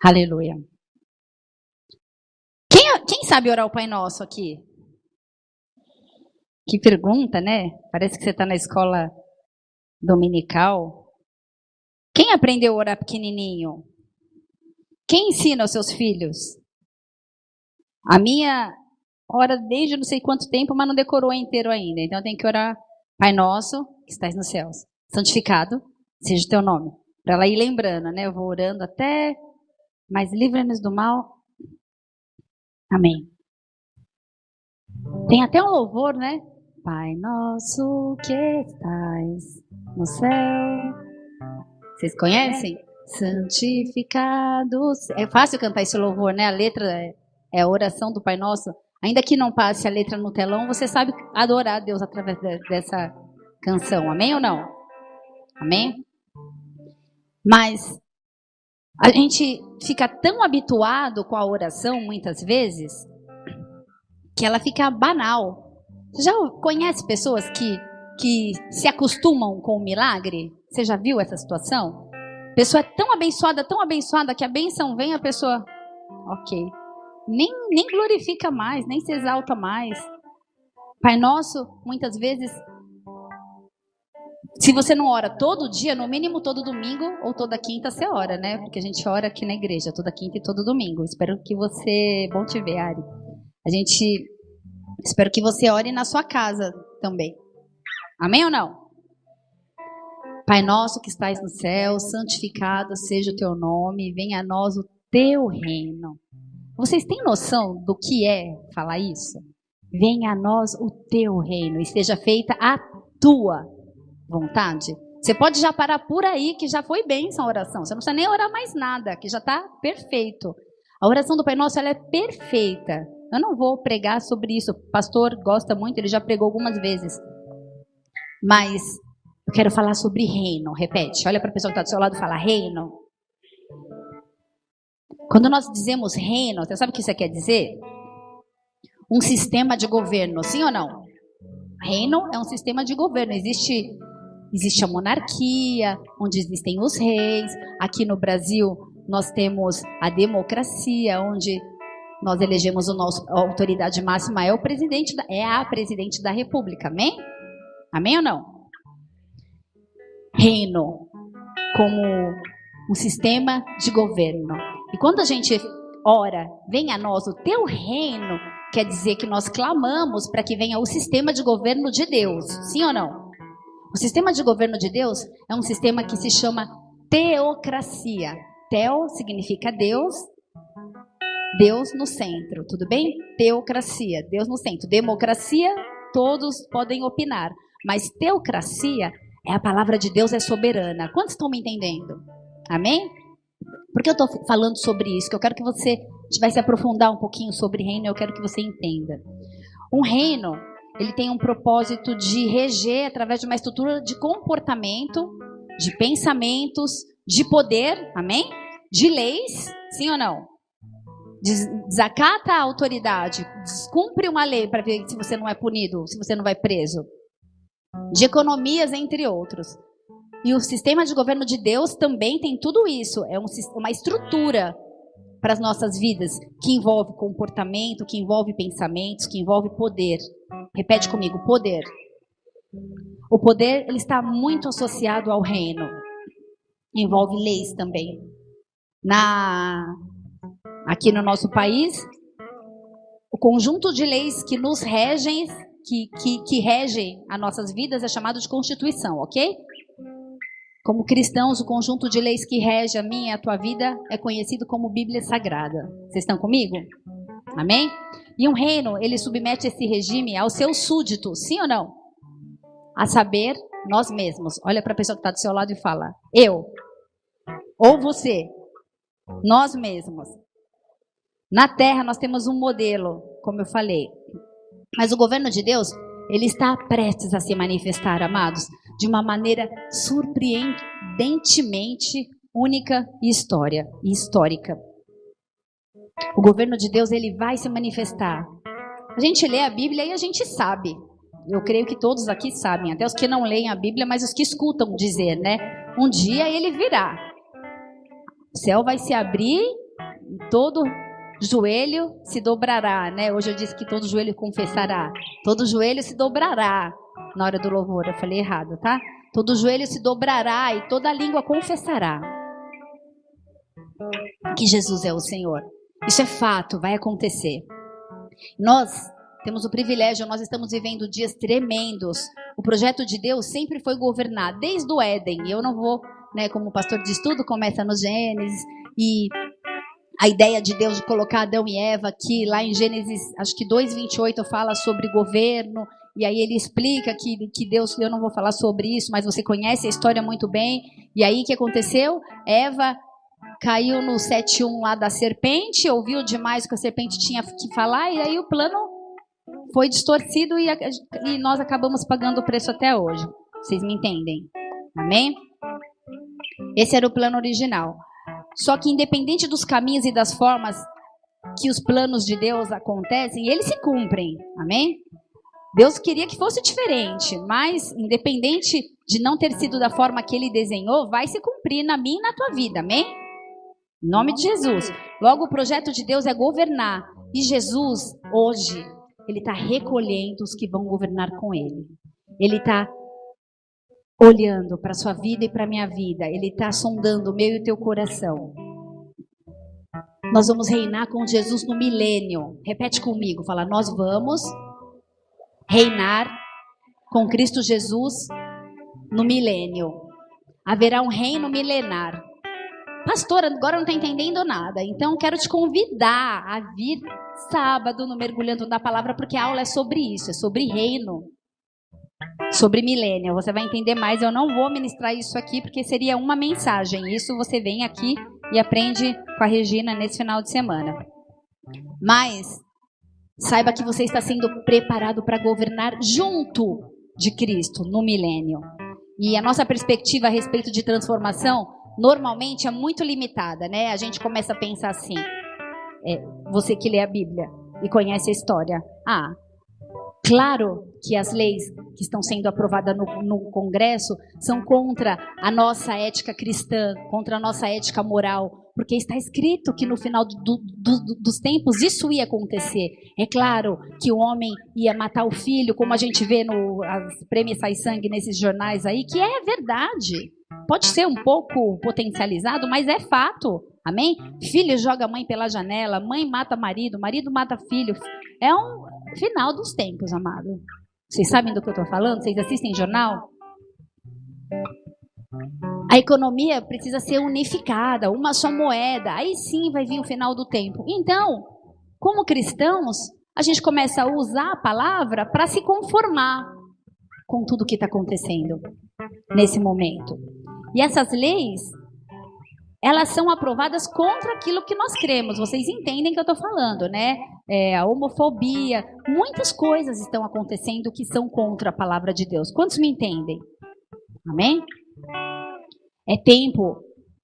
Aleluia. Quem sabe orar o Pai Nosso aqui? Que pergunta, né? Parece que você está na escola dominical. Quem aprendeu a orar pequenininho? Quem ensina aos seus filhos? A minha ora desde não sei quanto tempo, mas não decorou inteiro ainda. Então eu tenho que orar, Pai Nosso, que estás nos céus, santificado seja o teu nome. Para ela ir lembrando, né? Eu vou orando até, mas livra-nos do mal. Amém. Tem até um louvor, né? Pai Nosso que estais no céu. Vocês conhecem? Santificado. É fácil cantar esse louvor, né? A letra é a oração do Pai Nosso. Ainda que não passe a letra no telão, você sabe adorar a Deus através dessa canção. Amém ou não? Amém? Mas a gente fica tão habituado com a oração, muitas vezes, que ela fica banal. Você já conhece pessoas que se acostumam com o milagre? Você já viu essa situação? A pessoa é tão abençoada, que a benção vem, a pessoa, ok, nem glorifica mais, nem se exalta mais. Pai Nosso, muitas vezes, se você não ora todo dia, no mínimo todo domingo ou toda quinta você ora, né? Porque a gente ora aqui na igreja, toda quinta e todo domingo. Espero que você... Bom te ver, Ari. Espero que você ore na sua casa também. Amém ou não? Pai Nosso que estais no céu, santificado seja o teu nome, venha a nós o teu reino. Vocês têm noção do que é falar isso? Venha a nós o teu reino e seja feita a tua vontade. Você pode já parar por aí, que já foi bênção a oração. Você não precisa nem orar mais nada, que já está perfeito. A oração do Pai Nosso, ela é perfeita. Eu não vou pregar sobre isso. O pastor gosta muito, ele já pregou algumas vezes. Mas eu quero falar sobre reino. Repete, olha para a pessoa que está do seu lado e fala reino. Quando nós dizemos reino, você sabe o que isso quer dizer? Um sistema de governo, sim ou não? Reino é um sistema de governo. Existe a monarquia, onde existem os reis. Aqui no Brasil, nós temos a democracia, onde nós elegemos a autoridade máxima, é a presidente da República. Amém? Amém ou não? Reino como um sistema de governo. E quando a gente ora, venha a nós o teu reino, quer dizer que nós clamamos para que venha o sistema de governo de Deus. Sim ou não? O sistema de governo de Deus é um sistema que se chama teocracia. Teo significa Deus, Deus no centro, tudo bem? Teocracia, Deus no centro. Democracia, todos podem opinar. Mas teocracia é a palavra de Deus, é soberana. Quantos estão me entendendo? Amém? Por que eu estou falando sobre isso? Que eu quero que você vai se aprofundar um pouquinho sobre reino, eu quero que você entenda. Um reino, ele tem um propósito de reger através de uma estrutura de comportamento, de pensamentos, de poder, amém? De leis, sim ou não? Desacata a autoridade, descumpre uma lei para ver se você não é punido, se você não vai preso. De economias, entre outros. E o sistema de governo de Deus também tem tudo isso. É uma estrutura para as nossas vidas, que envolve comportamento, que envolve pensamentos, que envolve poder. Repete comigo, poder. O poder, ele está muito associado ao reino. Envolve leis também. Aqui no nosso país, o conjunto de leis que nos regem, que regem as nossas vidas é chamado de Constituição, ok? Como cristãos, o conjunto de leis que rege a minha e a tua vida é conhecido como Bíblia Sagrada. Vocês estão comigo? Amém? E um reino, ele submete esse regime aos seus súditos, sim ou não? A saber, nós mesmos. Olha para a pessoa que está do seu lado e fala, eu, ou você, nós mesmos. Na terra nós temos um modelo, como eu falei. Mas o governo de Deus, ele está prestes a se manifestar, amados, de uma maneira surpreendentemente única e histórica. O governo de Deus, ele vai se manifestar. A gente lê a Bíblia e a gente sabe. eu creio que todos aqui sabem, até os que não leem a Bíblia, mas os que escutam dizer, né? Um dia ele virá. O céu vai se abrir e todo joelho se dobrará, né? Hoje eu disse que todo joelho confessará. Todo joelho se dobrará. Na hora do louvor, eu falei errado, tá? Todo joelho se dobrará e toda língua confessará que Jesus é o Senhor. Isso é fato, vai acontecer. Nós temos o privilégio, nós estamos vivendo dias tremendos. O projeto de Deus sempre foi governar, desde o Éden. Eu não vou, né, como o pastor diz, tudo começa no Gênesis. E a ideia de Deus de colocar Adão e Eva aqui, lá em Gênesis, acho que 2:28, fala sobre governo. E aí ele explica que Deus, eu não vou falar sobre isso, mas você conhece a história muito bem. E aí o que aconteceu? Eva caiu no 7:1 lá da serpente, ouviu demais o que a serpente tinha que falar, e aí o plano foi distorcido e nós acabamos pagando o preço até hoje. Vocês me entendem? Amém? Esse era o plano original. Só que independente dos caminhos e das formas que os planos de Deus acontecem, eles se cumprem. Amém? Deus queria que fosse diferente, mas independente de não ter sido da forma que Ele desenhou, vai se cumprir na minha e na tua vida. Amém? Em nome de Jesus. Logo, o projeto de Deus é governar. E Jesus, hoje, Ele está recolhendo os que vão governar com Ele. Ele está olhando para a sua vida e para a minha vida. Ele está sondando o meu e o teu coração. Nós vamos reinar com Jesus no milênio. Repete comigo. Fala, nós vamos reinar com Cristo Jesus no milênio. Haverá um reino milenar. Pastora, agora não está entendendo nada. Então, quero te convidar a vir sábado no Mergulhando na Palavra, porque a aula é sobre isso, é sobre reino, sobre milênio. Você vai entender mais. Eu não vou ministrar isso aqui, porque seria uma mensagem. Isso você vem aqui e aprende com a Regina nesse final de semana. Mas saiba que você está sendo preparado para governar junto de Cristo no milênio. E a nossa perspectiva a respeito de transformação normalmente é muito limitada, né? A gente começa a pensar assim, você que lê a Bíblia e conhece a história. Claro que as leis que estão sendo aprovadas no Congresso são contra a nossa ética cristã, contra a nossa ética moral, porque está escrito que no final dos tempos isso ia acontecer. É claro que o homem ia matar o filho, como a gente vê no Prêmio Sai Sangue nesses jornais aí, que é verdade. Pode ser um pouco potencializado, mas é fato. Amém? Filho joga a mãe pela janela, mãe mata marido, marido mata filho. É um final dos tempos, amado. Vocês sabem do que eu estou falando? Vocês assistem jornal? A economia precisa ser unificada, uma só moeda. Aí sim vai vir o final do tempo. Então, como cristãos, a gente começa a usar a palavra para se conformar com tudo que está acontecendo nesse momento. E essas leis, elas são aprovadas contra aquilo que nós cremos. Vocês entendem o que eu estou falando, né? A homofobia, muitas coisas estão acontecendo que são contra a palavra de Deus. Quantos me entendem? Amém? É tempo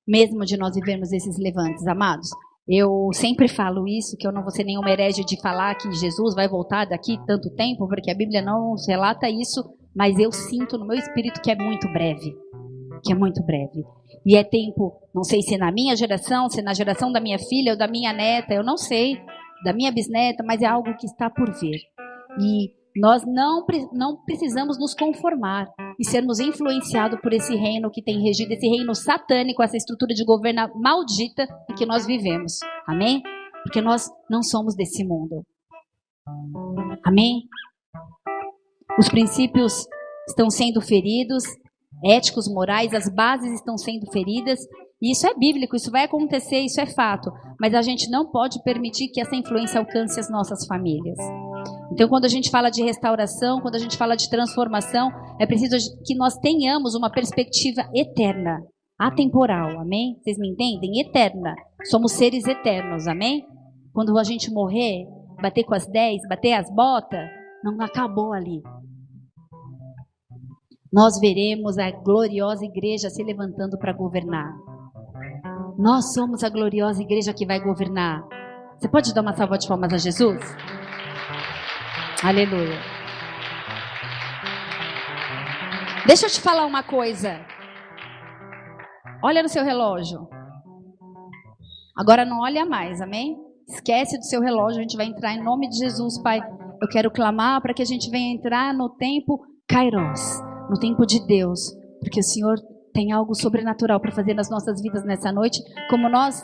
mesmo de nós vivermos esses levantes, amados. Eu sempre falo isso, que eu não vou ser nenhuma herege de falar que Jesus vai voltar daqui tanto tempo, porque a Bíblia não relata isso, mas eu sinto no meu espírito que é muito breve. Que é muito breve. E é tempo, não sei se é na minha geração, se é na geração da minha filha ou da minha neta, eu não sei, da minha bisneta, mas é algo que está por vir. E nós não precisamos nos conformar e sermos influenciados por esse reino que tem regido, esse reino satânico, essa estrutura de governo maldita em que nós vivemos. Amém? Porque nós não somos desse mundo. Amém? Os princípios estão sendo feridos, éticos, morais, as bases estão sendo feridas, e isso é bíblico, isso vai acontecer, isso é fato, mas a gente não pode permitir que essa influência alcance as nossas famílias. Então, quando a gente fala de restauração, quando a gente fala de transformação, é preciso que nós tenhamos uma perspectiva eterna, atemporal, amém? Vocês me entendem? Eterna. Somos seres eternos, amém? Quando a gente morrer, bater com as 10, bater as botas, não acabou ali. Nós veremos a gloriosa igreja se levantando para governar. Nós somos a gloriosa igreja que vai governar. Você pode dar uma salva de palmas a Jesus? Aleluia. Deixa eu te falar uma coisa. Olha no seu relógio. Agora não olha mais, amém? Esquece do seu relógio, a gente vai entrar em nome de Jesus, Pai. Eu quero clamar para que a gente venha entrar no tempo Kairos, no tempo de Deus, porque o Senhor tem algo sobrenatural para fazer nas nossas vidas nessa noite. Como nós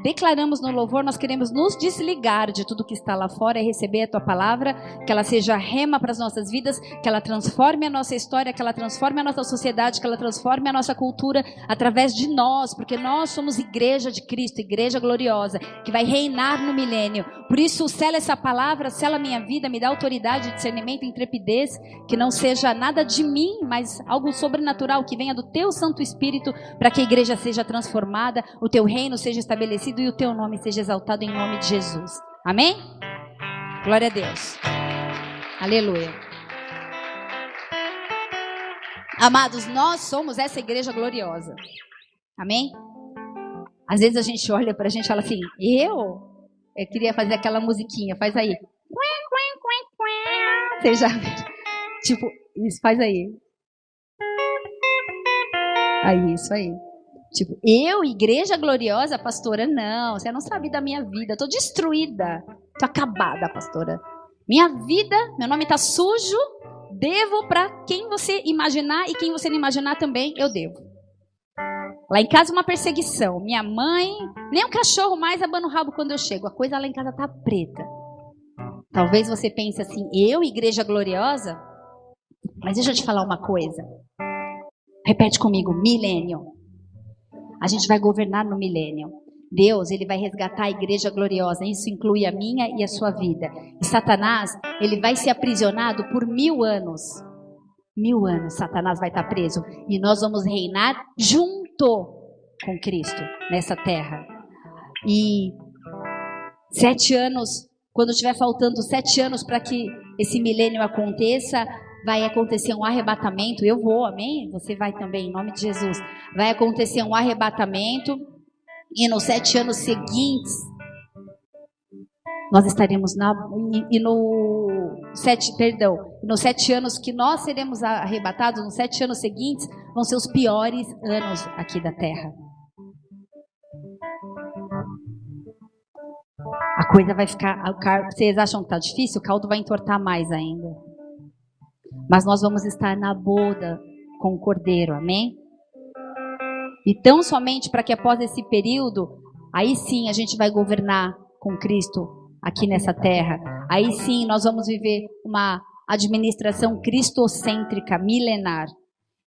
declaramos no louvor, nós queremos nos desligar de tudo que está lá fora e receber a Tua palavra, que ela seja rema para as nossas vidas, que ela transforme a nossa história, que ela transforme a nossa sociedade, que ela transforme a nossa cultura através de nós, porque nós somos igreja de Cristo, igreja gloriosa, que vai reinar no milênio. Por isso, sela essa palavra, sela a minha vida, me dá autoridade, discernimento, intrepidez, que não seja nada de mim, mas algo sobrenatural, que venha do Teu Santo Espírito, para que a igreja seja transformada, o Teu reino seja estabelecido e o Teu nome seja exaltado em nome de Jesus. Amém? Glória a Deus. Aleluia. Amados, nós somos essa igreja gloriosa. Amém? Às vezes a gente olha pra gente e fala assim, eu queria fazer aquela musiquinha, faz aí. Você já viu? Tipo, isso, faz aí. Aí, isso aí. Tipo, eu, igreja gloriosa, pastora, não, você não sabe da minha vida, eu tô destruída, tô acabada, pastora. Minha vida, meu nome tá sujo, devo para quem você imaginar e quem você não imaginar também, eu devo. Lá em casa uma perseguição, minha mãe, nem um cachorro mais abana o rabo quando eu chego, a coisa lá em casa tá preta. Talvez você pense assim, eu, igreja gloriosa, mas deixa eu te falar uma coisa. Repete comigo, milênio. A gente vai governar no milênio. Deus, ele vai resgatar a igreja gloriosa. Isso inclui a minha e a sua vida. E Satanás, ele vai ser aprisionado por 1000 anos. 1000 anos Satanás vai estar preso. E nós vamos reinar junto com Cristo nessa terra. E 7 anos, quando tiver faltando 7 anos para que esse milênio aconteça, vai acontecer um arrebatamento. Eu vou, amém? Você vai também, em nome de Jesus. Vai acontecer um arrebatamento. E nos 7 anos seguintes, nós estaremos nos 7 anos que nós seremos arrebatados, nos 7 anos seguintes, vão ser os piores anos aqui da terra. A coisa vai ficar, vocês acham que está difícil? O caldo vai entortar mais ainda. Mas nós vamos estar na boda com o Cordeiro, amém? E tão somente para que após esse período, aí sim a gente vai governar com Cristo aqui nessa terra. Aí sim nós vamos viver uma administração cristocêntrica, milenar.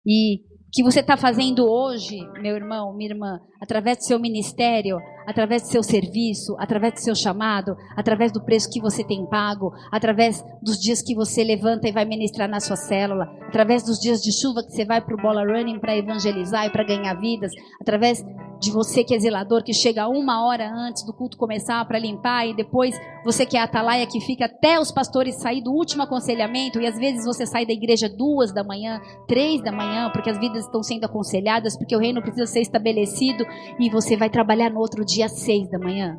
E o que você está fazendo hoje, meu irmão, minha irmã, através do seu ministério, através do seu serviço, através do seu chamado, através do preço que você tem pago, através dos dias que você levanta e vai ministrar na sua célula, através dos dias de chuva que você vai para o bola running para evangelizar e para ganhar vidas, através de você que é zelador, que chega 1 hora antes do culto começar para limpar, e depois você que é atalaia, que fica até os pastores saírem do último aconselhamento, e às vezes você sai da igreja 2 da manhã, 3 da manhã, porque as vidas estão sendo aconselhadas, porque o reino precisa ser estabelecido, e você vai trabalhar no outro dia às 6 da manhã.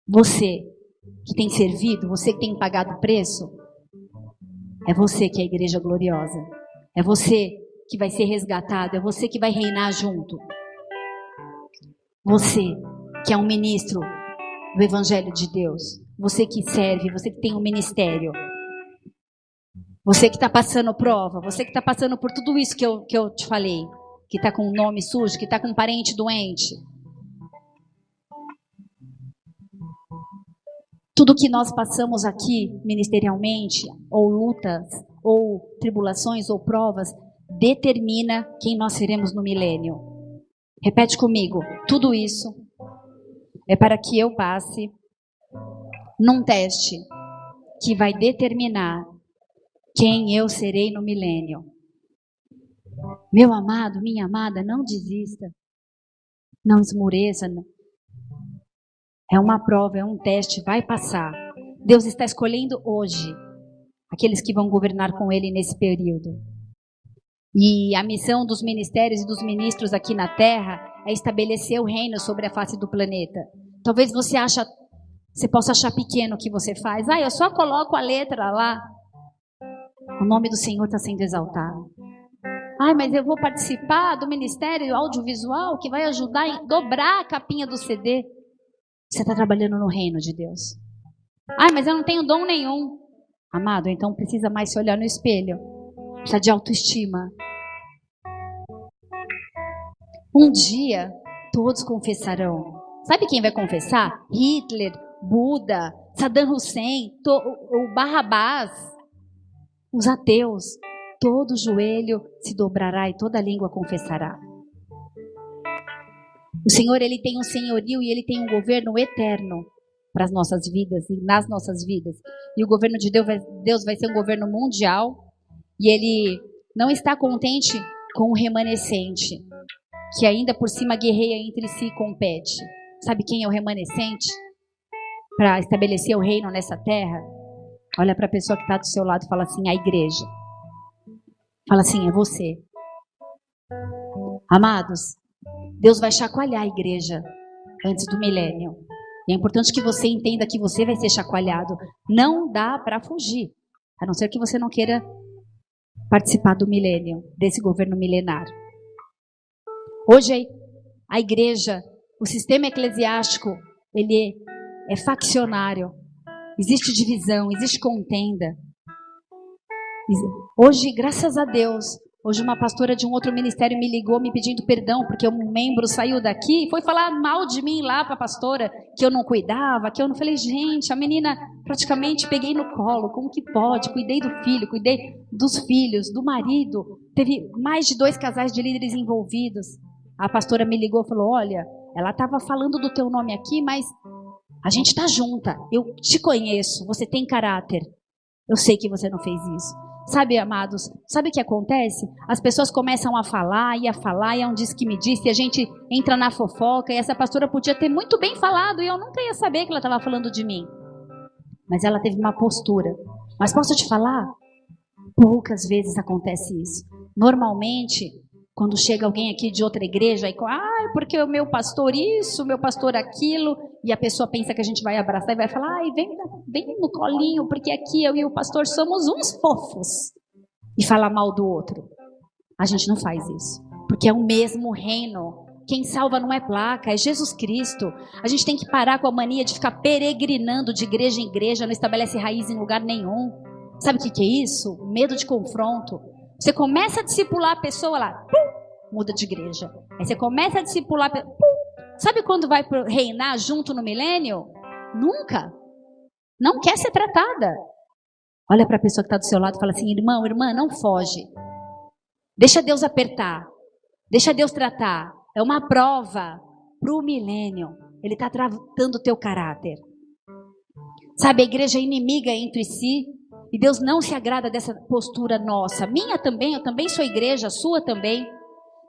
Você que tem servido, você que tem pagado o preço, é você que é a igreja gloriosa. É você que vai ser resgatado, é você que vai reinar junto. Você que é um ministro do Evangelho de Deus, você que serve, você que tem um ministério, você que está passando prova, você que está passando por tudo isso que eu te falei, que está com o nome sujo, que está com um parente doente. Tudo que nós passamos aqui ministerialmente, ou lutas, ou tribulações, ou provas, determina quem nós seremos no milênio. Repete comigo, tudo isso é para que eu passe num teste que vai determinar quem eu serei no milênio. Meu amado, minha amada, não desista, não esmoreça. É uma prova, é um teste, vai passar. Deus está escolhendo hoje aqueles que vão governar com Ele nesse período. E a missão dos ministérios e dos ministros aqui na terra é estabelecer o reino sobre a face do planeta. Talvez você possa achar pequeno o que você faz. Eu só coloco a letra lá. O nome do Senhor está sendo exaltado. Ai, mas eu vou participar do ministério audiovisual que vai ajudar a dobrar a capinha do CD. Você está trabalhando no reino de Deus. Ai, mas eu não tenho dom nenhum. Amado, então precisa mais se olhar no espelho. Precisa de autoestima. Um dia, todos confessarão. Sabe quem vai confessar? Hitler, Buda, Saddam Hussein, o Barrabás, os ateus. Todo joelho se dobrará e toda língua confessará. O Senhor, Ele tem um senhorio e Ele tem um governo eterno para as nossas vidas e nas nossas vidas. E o governo de Deus vai ser um governo mundial e Ele não está contente com o remanescente, que ainda por cima guerreia entre si e compete. Sabe quem é o remanescente? Para estabelecer o reino nessa terra? Olha para a pessoa que está do seu lado e fala assim, a igreja. Fala assim, é você. Amados, Deus vai chacoalhar a igreja antes do milênio. E é importante que você entenda que você vai ser chacoalhado. Não dá para fugir. A não ser que você não queira participar do milênio, desse governo milenar. Hoje a igreja, o sistema eclesiástico, ele é faccionário. Existe divisão, existe contenda. Hoje, graças a Deus, hoje uma pastora de um outro ministério me ligou me pedindo perdão porque um membro saiu daqui e foi falar mal de mim lá para a pastora, que eu não cuidava, que eu não falei, gente, a menina praticamente peguei no colo, como que pode? Cuidei do filho, cuidei dos filhos, do marido, teve mais de 2 casais de líderes envolvidos. A pastora me ligou e falou, olha, ela estava falando do teu nome aqui, mas a gente está junta, eu te conheço, você tem caráter, eu sei que você não fez isso. Sabe, amados, sabe o que acontece? As pessoas começam a falar, e é um diz que me disse, e a gente entra na fofoca, e essa pastora podia ter muito bem falado, e eu nunca ia saber que ela estava falando de mim. Mas ela teve uma postura. Mas posso te falar? Poucas vezes acontece isso. Normalmente, quando chega alguém aqui de outra igreja, e porque o meu pastor isso, o meu pastor aquilo, e a pessoa pensa que a gente vai abraçar e vai falar, vem no colinho, porque aqui eu e o pastor somos uns fofos. E falar mal do outro. A gente não faz isso, porque é o mesmo reino. Quem salva não é placa, é Jesus Cristo. A gente tem que parar com a mania de ficar peregrinando de igreja em igreja, não estabelece raiz em lugar nenhum. Sabe o que é isso? Medo de confronto. Você começa a discipular a pessoa lá, muda de igreja. Aí você começa a discipular, sabe quando vai reinar junto no milênio? Nunca. Não quer ser tratada. Olha para a pessoa que está do seu lado e fala assim, irmão, irmã, não foge. Deixa Deus apertar. Deixa Deus tratar. É uma prova para o milênio. Ele está tratando o teu caráter. Sabe, a igreja é inimiga entre si. E Deus não se agrada dessa postura nossa. Minha também, eu também sou igreja, a sua também.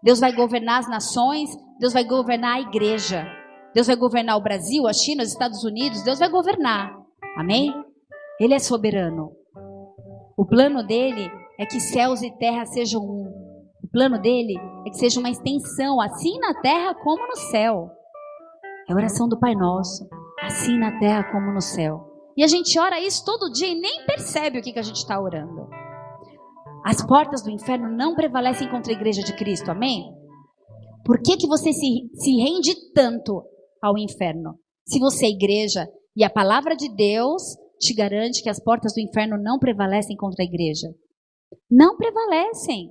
Deus vai governar as nações, Deus vai governar a igreja. Deus vai governar o Brasil, a China, os Estados Unidos, Deus vai governar. Amém? Ele é soberano. O plano dele é que céus e terra sejam um. O plano dele é que seja uma extensão, assim na terra como no céu. É a oração do Pai Nosso, assim na terra como no céu. E a gente ora isso todo dia e nem percebe o que a gente está orando. As portas do inferno não prevalecem contra a igreja de Cristo, amém? Por que você se rende tanto ao inferno? Se você é igreja e a palavra de Deus te garante que as portas do inferno não prevalecem contra a igreja. Não prevalecem.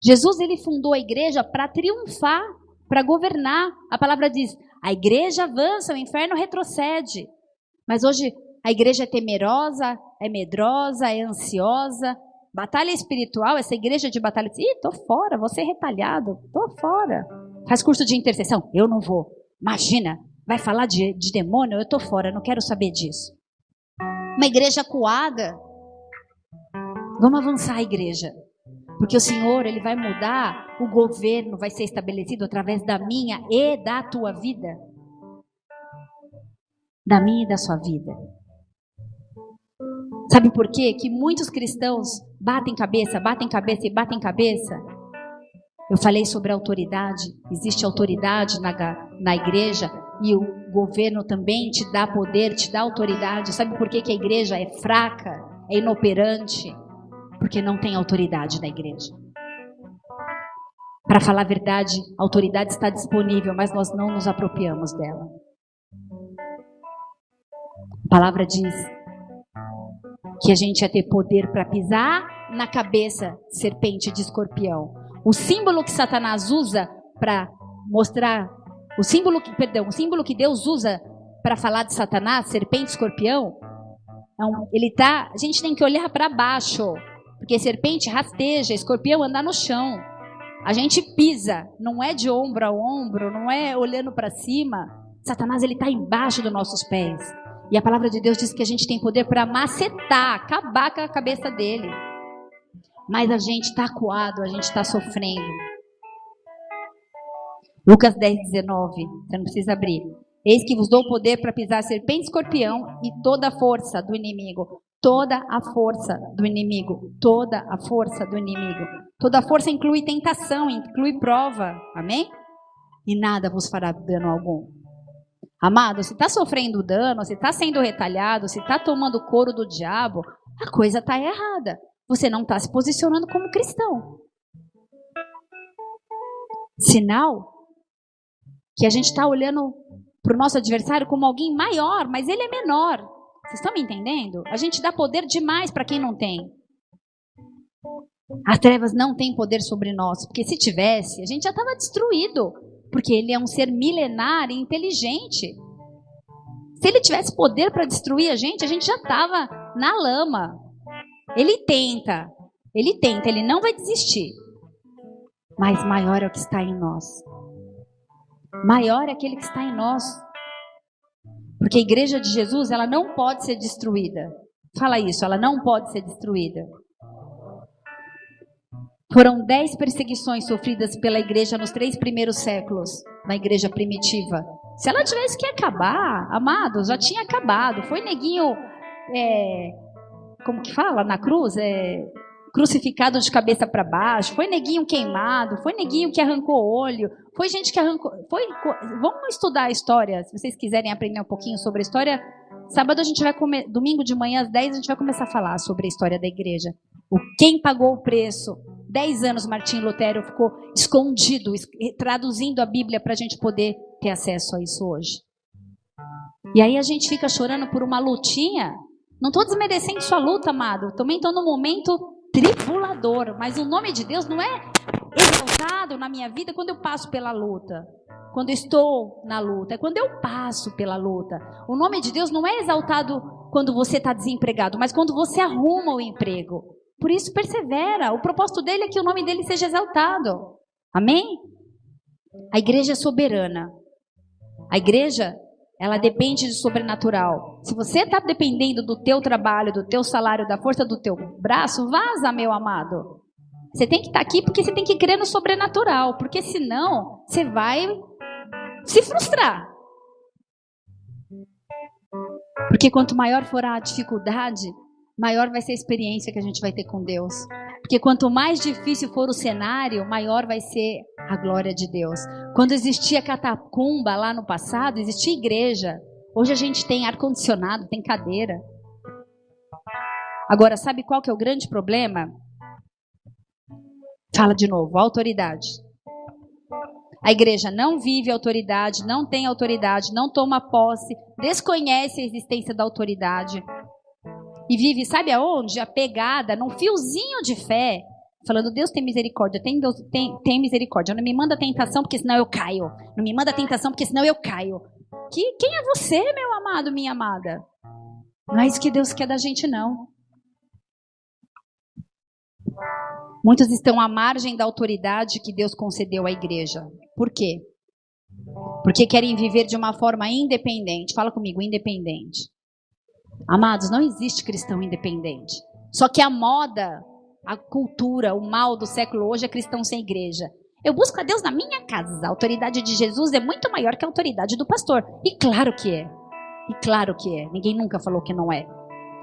Jesus, ele fundou a igreja para triunfar, para governar. A palavra diz, a igreja avança, o inferno retrocede. Mas hoje a igreja é temerosa, é medrosa, é ansiosa. Batalha espiritual, essa igreja de batalha. Tô fora, vou ser retalhado, tô fora. Faz curso de intercessão, eu não vou. Imagina, vai falar de demônio, eu tô fora, não quero saber disso. Uma igreja acuada. Vamos avançar a igreja. Porque o Senhor, ele vai mudar, o governo vai ser estabelecido através da minha e da tua vida. Da minha e da sua vida. Sabe por quê? Que muitos cristãos batem cabeça e batem cabeça. Eu falei sobre autoridade. Existe autoridade na igreja e o governo também te dá poder, te dá autoridade. Sabe por quê que a igreja é fraca, é inoperante? Porque não tem autoridade na igreja. Para falar a verdade, a autoridade está disponível, mas nós não nos apropriamos dela. A palavra diz que a gente ia ter poder para pisar na cabeça de serpente de escorpião. O símbolo que Satanás usa para mostrar, o símbolo que Deus usa para falar de Satanás, serpente, escorpião, a gente tem que olhar para baixo, porque serpente rasteja, escorpião anda no chão. A gente pisa, não é de ombro a ombro, não é olhando para cima. Satanás, ele está embaixo dos nossos pés. E a palavra de Deus diz que a gente tem poder para macetar, acabar com a cabeça dele. Mas a gente está acuado, a gente está sofrendo. Lucas 10:19, você não precisa abrir. Eis que vos dou poder para pisar serpente, escorpião e toda a força do inimigo. Toda a força do inimigo. Toda a força do inimigo. Toda a força inclui tentação, inclui prova. Amém? E nada vos fará dano algum. Amado, se está sofrendo dano, se está sendo retalhado, se está tomando couro do diabo, a coisa está errada. Você não está se posicionando como cristão. Sinal que a gente está olhando para o nosso adversário como alguém maior, mas ele é menor. Vocês estão me entendendo? A gente dá poder demais para quem não tem. As trevas não têm poder sobre nós, porque se tivesse, a gente já estava destruído, porque ele é um ser milenar e inteligente. Se ele tivesse poder para destruir a gente já estava na lama. Ele tenta, ele não vai desistir. Mas maior é o que está em nós. Maior é aquele que está em nós. Porque a igreja de Jesus, ela não pode ser destruída. Fala isso, ela não pode ser destruída. Foram 10 perseguições sofridas pela igreja nos 3 primeiros séculos, na igreja primitiva. Se ela tivesse que acabar, amados, já tinha acabado. Foi neguinho, como que fala, na cruz? Crucificado de cabeça para baixo. Foi neguinho queimado. Foi neguinho que arrancou olho. Foi gente que arrancou... Vamos estudar a história, se vocês quiserem aprender um pouquinho sobre a história. Sábado a gente vai domingo de manhã às 10 a gente vai começar a falar sobre a história da igreja. Quem pagou o preço. 10 anos Martinho Lutero ficou escondido, traduzindo a Bíblia para a gente poder ter acesso a isso hoje. E aí a gente fica chorando por uma lutinha. Não estou desmerecendo sua luta, amado. Também estou num momento tribulador. Mas o nome de Deus não é exaltado na minha vida quando eu passo pela luta. Quando eu estou na luta. É quando eu passo pela luta. O nome de Deus não é exaltado quando você está desempregado, mas quando você arruma o emprego. Por isso persevera. O propósito dele é que o nome dele seja exaltado. Amém? A igreja é soberana. A igreja, ela depende do sobrenatural. Se você está dependendo do teu trabalho, do teu salário, da força do teu braço, vaza, meu amado. Você tem que estar aqui porque você tem que crer no sobrenatural. Porque senão, você vai se frustrar. Porque quanto maior for a dificuldade, maior vai ser a experiência que a gente vai ter com Deus. Porque quanto mais difícil for o cenário, maior vai ser a glória de Deus. Quando existia catacumba lá no passado, existia igreja. Hoje a gente tem ar-condicionado, tem cadeira. Agora, sabe qual que é o grande problema? Fala de novo, autoridade. A igreja não vive autoridade, não tem autoridade, não toma posse, desconhece a existência da autoridade. E vive, sabe aonde? Apegada num fiozinho de fé. Falando, Deus tem misericórdia, tem misericórdia. Não me manda tentação, porque senão eu caio. Não me manda tentação, porque senão eu caio. Quem é você, meu amado, minha amada? Não é isso que Deus quer da gente, não. Muitos estão à margem da autoridade que Deus concedeu à igreja. Por quê? Porque querem viver de uma forma independente. Fala comigo, independente. Amados, não existe cristão independente. Só que a moda, a cultura, o mal do século hoje é cristão sem igreja. Eu busco a Deus na minha casa. A autoridade de Jesus é muito maior que a autoridade do pastor. E claro que é. E claro que é. Ninguém nunca falou que não é.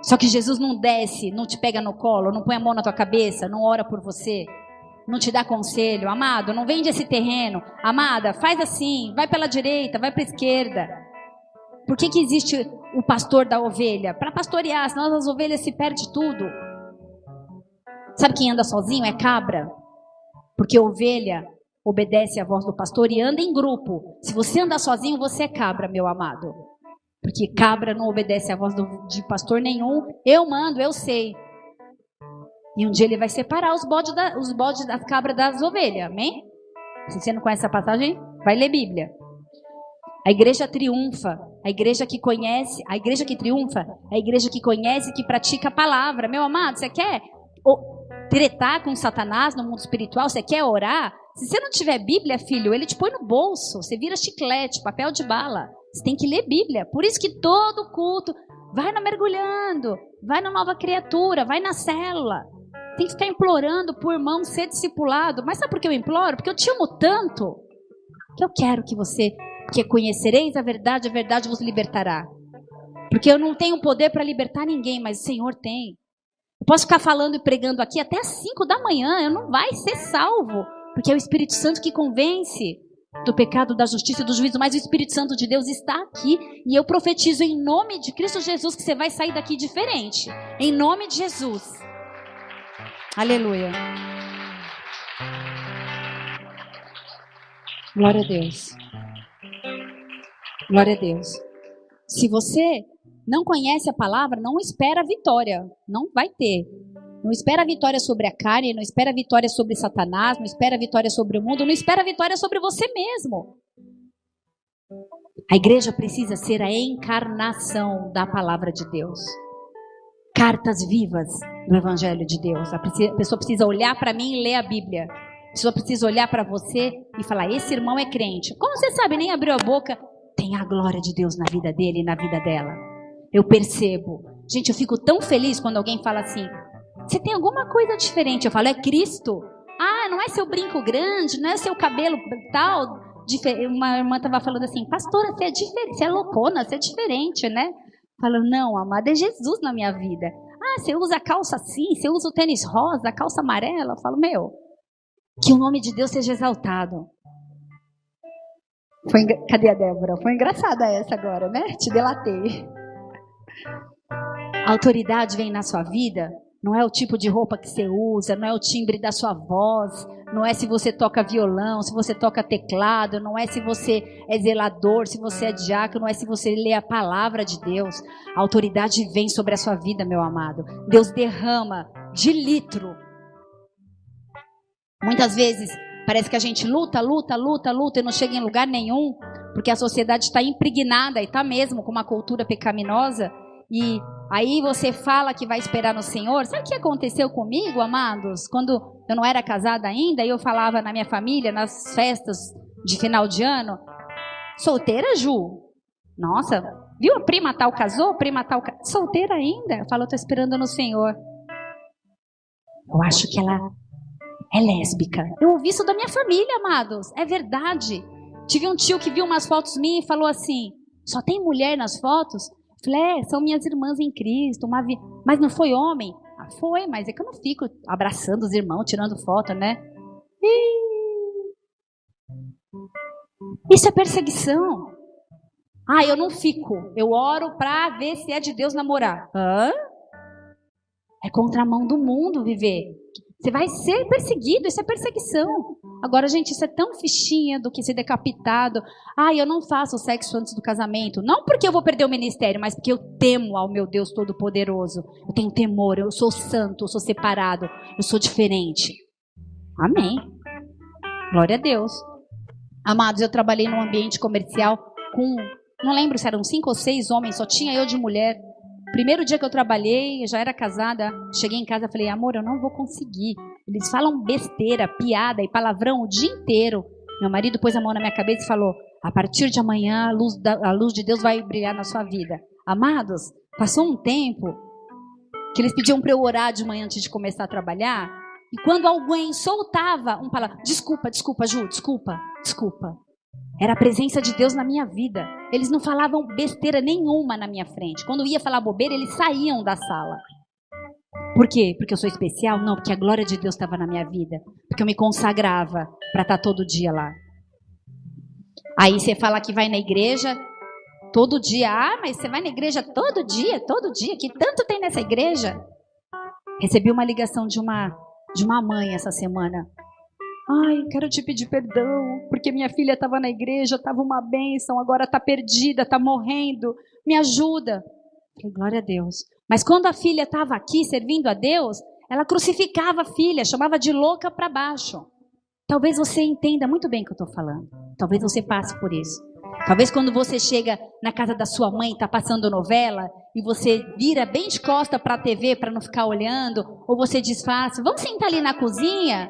Só que Jesus não desce, não te pega no colo, não põe a mão na tua cabeça, não ora por você, não te dá conselho. Amado, não vende esse terreno. Amada, faz assim, vai pela direita, vai para a esquerda. Por que existe o pastor da ovelha? Para pastorear, senão as ovelhas se perdem tudo. Sabe quem anda sozinho? É cabra. Porque ovelha obedece à voz do pastor e anda em grupo. Se você andar sozinho, você é cabra, meu amado. Porque cabra não obedece à voz de pastor nenhum. Eu mando, eu sei. E um dia ele vai separar os bodes das cabras das ovelhas, amém? Se você não conhece essa passagem, vai ler Bíblia. A igreja triunfa, a igreja que conhece, a igreja que triunfa, é a igreja que conhece e que pratica a palavra. Meu amado, você quer tretar com Satanás no mundo espiritual? Você quer orar? Se você não tiver Bíblia, filho, ele te põe no bolso, você vira chiclete, papel de bala. Você tem que ler Bíblia. Por isso que todo culto, vai na mergulhando, vai na nova criatura, vai na célula. Tem que ficar implorando por irmão ser discipulado. Mas sabe por que eu imploro? Porque eu te amo tanto que eu quero que você, porque conhecereis a verdade vos libertará. Porque eu não tenho poder para libertar ninguém, mas o Senhor tem. Eu posso ficar falando e pregando aqui até às 5 da manhã, eu não vai ser salvo, porque é o Espírito Santo que convence do pecado, da justiça e do juízo, mas o Espírito Santo de Deus está aqui, e eu profetizo em nome de Cristo Jesus que você vai sair daqui diferente, em nome de Jesus. Aleluia. Glória a Deus. Glória a Deus. Se você não conhece a palavra, não espera a vitória. Não vai ter. Não espera a vitória sobre a carne, não espera a vitória sobre Satanás, não espera a vitória sobre o mundo, não espera a vitória sobre você mesmo. A igreja precisa ser a encarnação da palavra de Deus. Cartas vivas do Evangelho de Deus. A pessoa precisa olhar para mim e ler a Bíblia. A pessoa precisa olhar para você e falar, esse irmão é crente. Como você sabe, nem abriu a boca, tem a glória de Deus na vida dele e na vida dela. Eu percebo. Gente, eu fico tão feliz quando alguém fala assim, você tem alguma coisa diferente. Eu falo, é Cristo. Ah, não é seu brinco grande, não é seu cabelo tal. Uma irmã estava falando assim, pastora, você é diferente, você é loucona, você é diferente, né? Falo, não, amada, é Jesus na minha vida. Ah, você usa a calça assim, você usa o tênis rosa, a calça amarela. Eu falo, meu, que o nome de Deus seja exaltado. Cadê a Débora? Foi engraçada essa agora, né? Te delatei. A autoridade vem na sua vida, não é o tipo de roupa que você usa, não é o timbre da sua voz, não é se você toca violão, se você toca teclado, não é se você é zelador, se você é diácono, não é se você lê a palavra de Deus. A autoridade vem sobre a sua vida, meu amado. Deus derrama de litro. Muitas vezes parece que a gente luta e não chega em lugar nenhum, porque a sociedade está impregnada, e está mesmo com uma cultura pecaminosa, e aí você fala que vai esperar no Senhor. Sabe o que aconteceu comigo, amados? Quando eu não era casada ainda, e eu falava na minha família, nas festas de final de ano, solteira, Ju? Nossa, viu a prima tal casou? Solteira ainda? Eu falo, eu estou esperando no Senhor. Eu acho que ela é lésbica. Eu ouvi isso da minha família, amados. É verdade. Tive um tio que viu umas fotos minhas e falou assim, só tem mulher nas fotos? Falei, são minhas irmãs em Cristo. Mas não foi homem? Ah, foi, mas é que eu não fico abraçando os irmãos, tirando foto, né? Isso é perseguição. Ah, eu não fico. Eu oro para ver se é de Deus namorar. Hã? É contramão do mundo viver. Você vai ser perseguido, isso é perseguição. Agora, gente, isso é tão fichinha do que ser decapitado. Ah, eu não faço sexo antes do casamento. Não porque eu vou perder o ministério, mas porque eu temo ao meu Deus Todo-Poderoso. Eu tenho temor, eu sou santo, eu sou separado, eu sou diferente. Amém. Glória a Deus. Amados, eu trabalhei num ambiente comercial com, não lembro se eram 5 ou 6 homens, só tinha eu de mulher. Primeiro dia que eu trabalhei, eu já era casada, cheguei em casa e falei, amor, eu não vou conseguir. Eles falam besteira, piada e palavrão o dia inteiro. Meu marido pôs a mão na minha cabeça e falou, a partir de amanhã a luz de Deus vai brilhar na sua vida. Amados, passou um tempo que eles pediam para eu orar de manhã antes de começar a trabalhar, e quando alguém soltava um palavra, desculpa, Ju, desculpa. Era a presença de Deus na minha vida. Eles não falavam besteira nenhuma na minha frente. Quando ia falar bobeira, eles saíam da sala. Por quê? Porque eu sou especial? Não, porque a glória de Deus estava na minha vida. Porque eu me consagrava para estar todo dia lá. Aí você fala que vai na igreja todo dia. Ah, mas você vai na igreja todo dia? Que tanto tem nessa igreja? Recebi uma ligação de uma mãe essa semana. Ai, quero te pedir perdão, porque minha filha estava na igreja, estava uma bênção, agora está perdida, está morrendo. Me ajuda. Falei, glória a Deus. Mas quando a filha estava aqui servindo a Deus, ela crucificava a filha, chamava de louca para baixo. Talvez você entenda muito bem o que eu estou falando. Talvez você passe por isso. Talvez quando você chega na casa da sua mãe, está passando novela, e você vira bem de costa para a TV para não ficar olhando, ou você disfarça, vamos sentar ali na cozinha?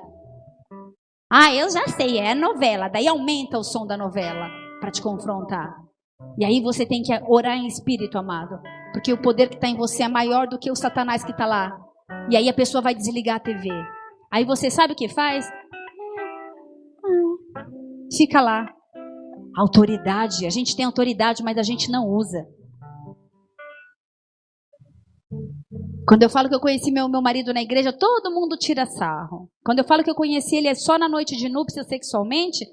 Ah, eu já sei, é novela. Daí aumenta o som da novela para te confrontar. E aí você tem que orar em espírito, amado. Porque o poder que está em você é maior do que o Satanás que está lá. E aí a pessoa vai desligar a TV. Aí você sabe o que faz? Fica lá. Autoridade. A gente tem autoridade, mas a gente não usa. Quando eu falo que eu conheci meu marido na igreja, todo mundo tira sarro. Quando eu falo que eu conheci ele só na noite de núpcias sexualmente,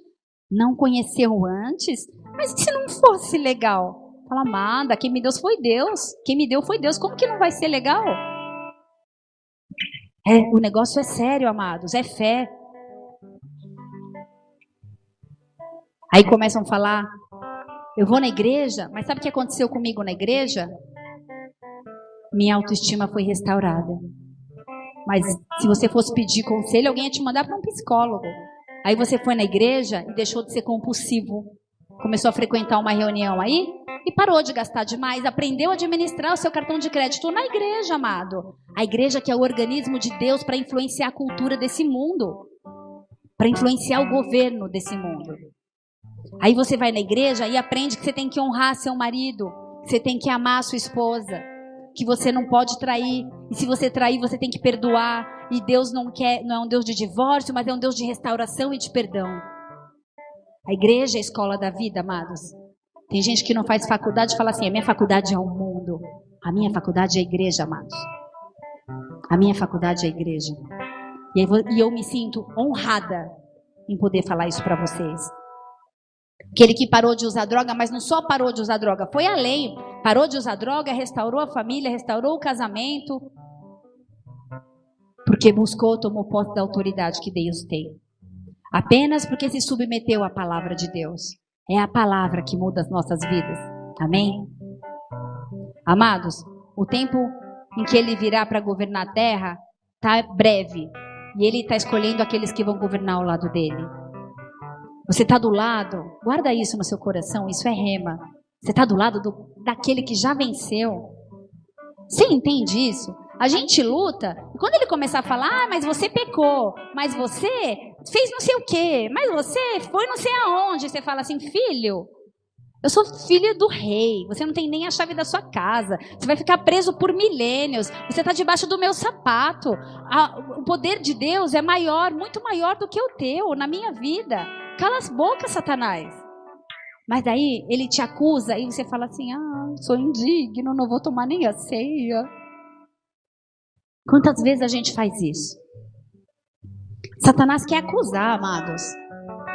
não conheceu antes? Mas e se não fosse legal? Fala, amada, quem me deu foi Deus. Quem me deu foi Deus. Como que não vai ser legal? O negócio é sério, amados. É fé. Aí começam a falar, eu vou na igreja, mas sabe o que aconteceu comigo na igreja? Minha autoestima foi restaurada. Mas se você fosse pedir conselho, alguém ia te mandar para um psicólogo. Aí você foi na igreja e deixou de ser compulsivo. Começou a frequentar uma reunião aí e parou de gastar demais. Aprendeu a administrar o seu cartão de crédito na igreja, amado. A igreja que é o organismo de Deus para influenciar a cultura desse mundo. Para influenciar o governo desse mundo. Aí você vai na igreja e aprende que você tem que honrar seu marido. Que você tem que amar a sua esposa. Que você não pode trair, e se você trair, você tem que perdoar, e Deus não é um Deus de divórcio, mas é um Deus de restauração e de perdão. A igreja é a escola da vida, amados. Tem gente que não faz faculdade e fala assim, a minha faculdade é o mundo, a minha faculdade é a igreja, amados. A minha faculdade é a igreja. E eu me sinto honrada em poder falar isso para vocês. Aquele que parou de usar droga, mas não só parou de usar droga, foi além. Parou de usar droga, restaurou a família, restaurou o casamento. Porque buscou, tomou posse da autoridade que Deus tem. Apenas porque se submeteu à palavra de Deus. É a palavra que muda as nossas vidas. Amém? Amados, o tempo em que ele virá para governar a terra está breve. E ele está escolhendo aqueles que vão governar ao lado dele. Você está do lado, guarda isso no seu coração, isso é rema. Você está do lado daquele que já venceu. Você entende isso? A gente luta, e quando ele começar a falar, mas você pecou, mas você fez não sei o quê, mas você foi não sei aonde, você fala assim, filho, eu sou filha do rei, você não tem nem a chave da sua casa, você vai ficar preso por milênios, você está debaixo do meu sapato. O poder de Deus é maior, muito maior do que o teu, na minha vida. Cala as bocas, Satanás. Mas daí ele te acusa e você fala assim, sou indigno, não vou tomar nem a ceia. Quantas vezes a gente faz isso? Satanás quer acusar, amados.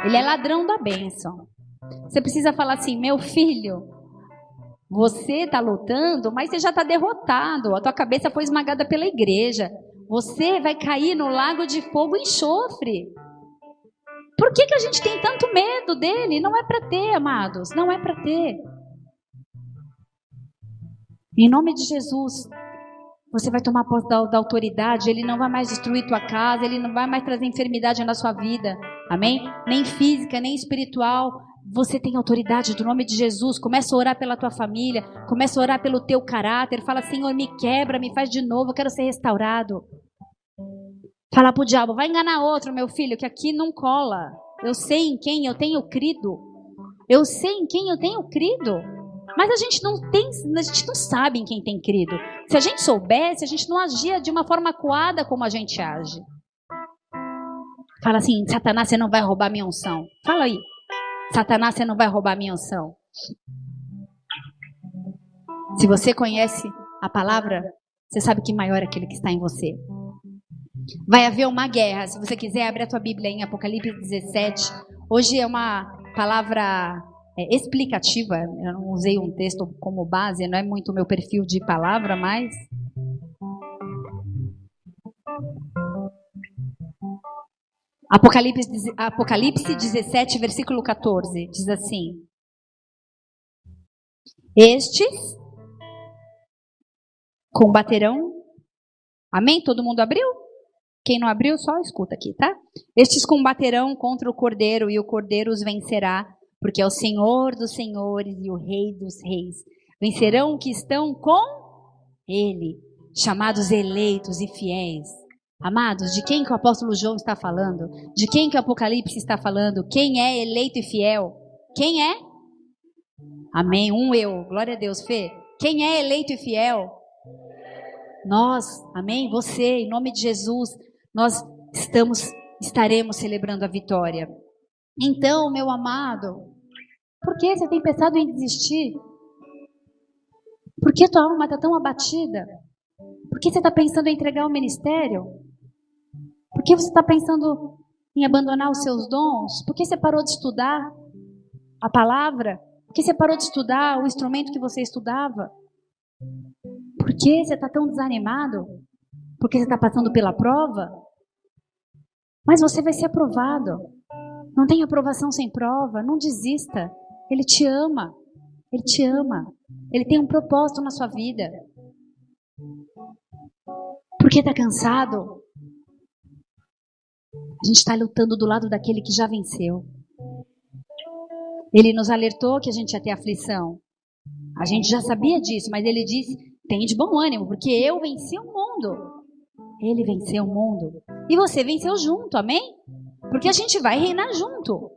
Ele é ladrão da bênção. Você precisa falar assim, meu filho, você está lutando, mas você já está derrotado. A tua cabeça foi esmagada pela igreja. Você vai cair no lago de fogo e enxofre. Por que a gente tem tanto medo dele? Não é para ter, amados. Não é para ter. Em nome de Jesus, você vai tomar posse da autoridade. Ele não vai mais destruir tua casa. Ele não vai mais trazer enfermidade na sua vida. Amém? Nem física, nem espiritual. Você tem autoridade do nome de Jesus. Começa a orar pela tua família. Começa a orar pelo teu caráter. Fala, Senhor, me quebra, me faz de novo. Eu quero ser restaurado. Fala pro diabo, vai enganar outro, meu filho, que aqui não cola. Eu sei em quem eu tenho crido. Eu sei em quem eu tenho crido. Mas a gente não sabe em quem tem crido. Se a gente soubesse, a gente não agia de uma forma acuada como a gente age. Fala assim, Satanás, você não vai roubar minha unção. Fala aí. Satanás, você não vai roubar minha unção. Se você conhece a palavra, você sabe que maior é aquele que está em você. Vai haver uma guerra. Se você quiser, abre a tua Bíblia em Apocalipse 17. Hoje é uma palavra explicativa. Eu não usei um texto como base, não é muito o meu perfil de palavra, mas... Apocalipse 17, versículo 14, diz assim: estes combaterão. Amém? Todo mundo abriu? Quem não abriu, só escuta aqui, tá? Estes combaterão contra o Cordeiro, e o Cordeiro os vencerá, porque é o Senhor dos senhores e o Rei dos reis. Vencerão que estão com Ele, chamados eleitos e fiéis. Amados, de quem que o apóstolo João está falando? De quem que o Apocalipse está falando? Quem é eleito e fiel? Quem é? Amém? Eu. Glória a Deus, Fê. Quem é eleito e fiel? Nós. Amém? Você, em nome de Jesus, nós estaremos celebrando a vitória. Então, meu amado, por que você tem pensado em desistir? Por que tua alma está tão abatida? Por que você está pensando em entregar o ministério? Por que você está pensando em abandonar os seus dons? Por que você parou de estudar a palavra? Por que você parou de estudar o instrumento que você estudava? Por que você está tão desanimado? Porque você está passando pela prova? Mas você vai ser aprovado. Não tem aprovação sem prova. Não desista. Ele te ama. Ele te ama. Ele tem um propósito na sua vida. Por que está cansado? A gente está lutando do lado daquele que já venceu. Ele nos alertou que a gente ia ter aflição. A gente já sabia disso, mas ele disse: tem de bom ânimo, porque eu venci o mundo. Ele venceu o mundo. E você venceu junto, amém? Porque a gente vai reinar junto.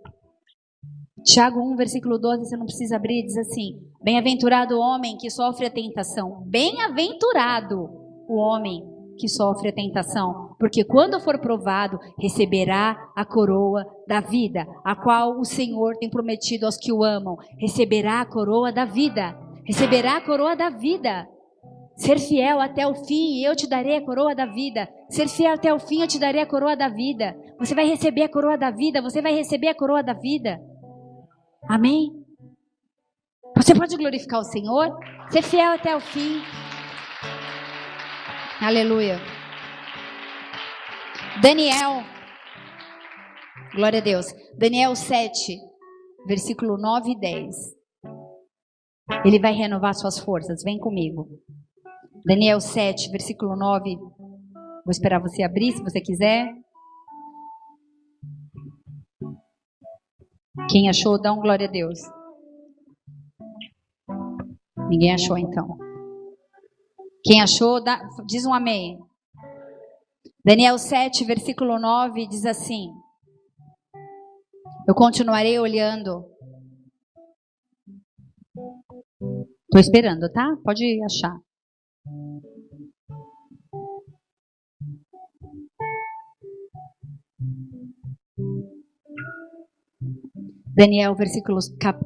Tiago 1, versículo 12, você não precisa abrir, diz assim: bem-aventurado o homem que sofre a tentação. Bem-aventurado o homem que sofre a tentação, porque quando for provado, receberá a coroa da vida, a qual o Senhor tem prometido aos que o amam. Receberá a coroa da vida. Receberá a coroa da vida. Ser fiel até o fim, e eu te darei a coroa da vida. Ser fiel até o fim, eu te darei a coroa da vida. Você vai receber a coroa da vida. Você vai receber a coroa da vida. Amém? Você pode glorificar o Senhor? Ser fiel até o fim. Aleluia. Daniel. Glória a Deus. Daniel 7, versículo 9 e 10. Ele vai renovar suas forças. Vem comigo. Daniel 7, versículo 9. Vou esperar você abrir, se você quiser. Quem achou, dá um glória a Deus. Ninguém achou, então. Quem achou, diz um amém. Daniel 7, versículo 9, diz assim: eu continuarei olhando. Estou esperando, tá? Pode achar. Daniel,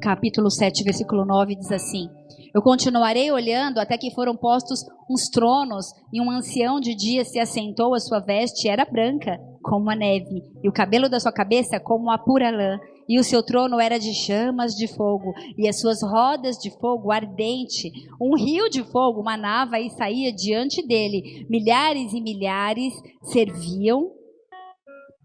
capítulo 7, versículo 9, diz assim: eu continuarei olhando até que foram postos uns tronos, e um ancião de dia se assentou, a sua veste era branca, como a neve, e o cabelo da sua cabeça como a pura lã, e o seu trono era de chamas de fogo, e as suas rodas de fogo ardente. Um rio de fogo manava e saía diante dele. Milhares e milhares serviam,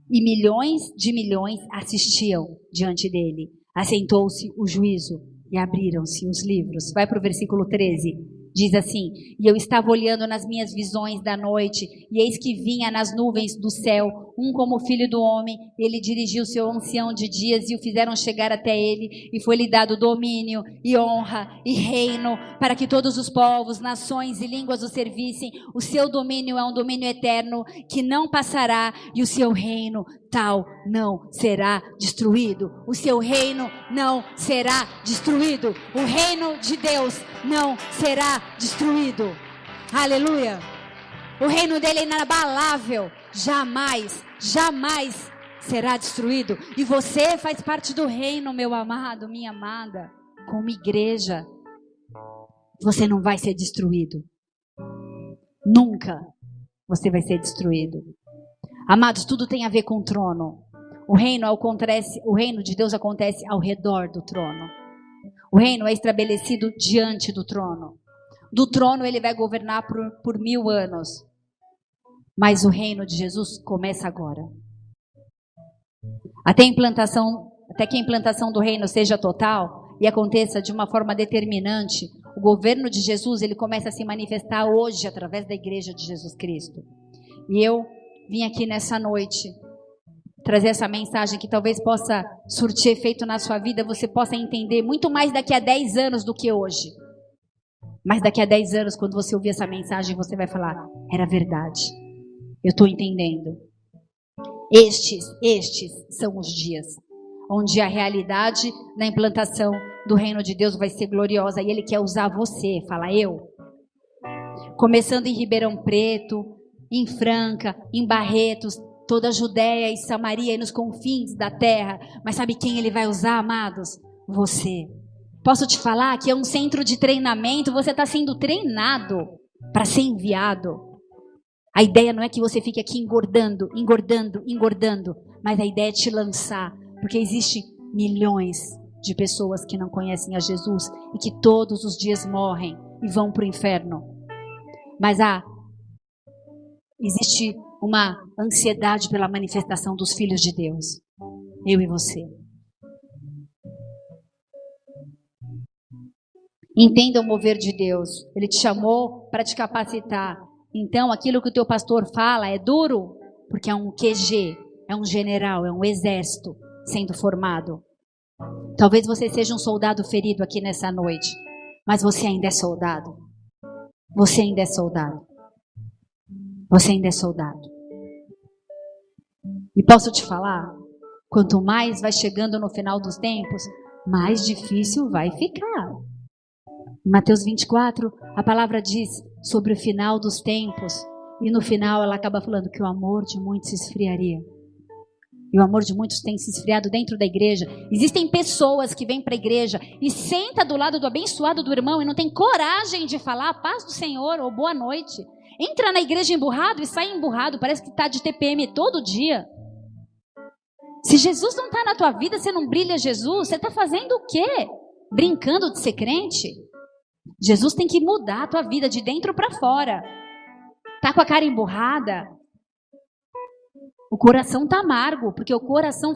e milhões de milhões assistiam diante dele. Assentou-se o juízo e abriram-se os livros. Vai para o versículo 13. Diz assim: e eu estava olhando nas minhas visões da noite, e eis que vinha nas nuvens do céu um como filho do homem. Ele dirigiu seu ancião de dias, e o fizeram chegar até ele, e foi-lhe dado domínio e honra e reino, para que todos os povos, nações e línguas o servissem. O seu domínio é um domínio eterno, que não passará, e o seu reino tal não será destruído. O seu reino não será destruído. O reino de Deus não será destruído. Aleluia. O reino dele é inabalável. Jamais, jamais será destruído. E você faz parte do reino, meu amado, minha amada. Como igreja, você não vai ser destruído. Nunca você vai ser destruído. Amados, tudo tem a ver com o trono. O reino de Deus acontece ao redor do trono. O reino é estabelecido diante do trono. Do trono ele vai governar por 1000 anos. Mas o reino de Jesus começa agora. Até que a implantação do reino seja total e aconteça de uma forma determinante, o governo de Jesus, ele começa a se manifestar hoje através da igreja de Jesus Cristo. E eu vim aqui nessa noite trazer essa mensagem que talvez possa surtir efeito na sua vida, você possa entender muito mais daqui a 10 anos do que hoje. Mas daqui a 10 anos, quando você ouvir essa mensagem, você vai falar, era verdade. Eu estou entendendo. Estes são os dias onde a realidade da implantação do reino de Deus vai ser gloriosa e Ele quer usar você, fala eu. Começando em Ribeirão Preto, em Franca, em Barretos, toda a Judéia e Samaria e nos confins da terra. Mas sabe quem Ele vai usar, amados? Você. Posso te falar que é um centro de treinamento, você está sendo treinado para ser enviado. A ideia não é que você fique aqui engordando, mas a ideia é te lançar, porque existem milhões de pessoas que não conhecem a Jesus e que todos os dias morrem e vão para o inferno. Mas existe uma ansiedade pela manifestação dos filhos de Deus, eu e você. Entenda o mover de Deus. Ele te chamou para te capacitar. Então, aquilo que o teu pastor fala é duro, porque é um QG, é um general, é um exército sendo formado. Talvez você seja um soldado ferido aqui nessa noite, mas você ainda é soldado. Você ainda é soldado. Você ainda é soldado. E posso te falar, quanto mais vai chegando no final dos tempos, mais difícil vai ficar. Em Mateus 24, a palavra diz sobre o final dos tempos. E no final ela acaba falando que o amor de muitos se esfriaria. E o amor de muitos tem se esfriado dentro da igreja. Existem pessoas que vêm para a igreja e sentam do lado do abençoado do irmão e não tem coragem de falar a paz do Senhor ou boa noite. Entra na igreja emburrado e sai emburrado. Parece que está de TPM todo dia. Se Jesus não está na tua vida, você não brilha Jesus, você está fazendo o quê? Brincando de ser crente? Jesus tem que mudar a tua vida de dentro para fora. Tá com a cara emburrada? O coração tá amargo, porque o coração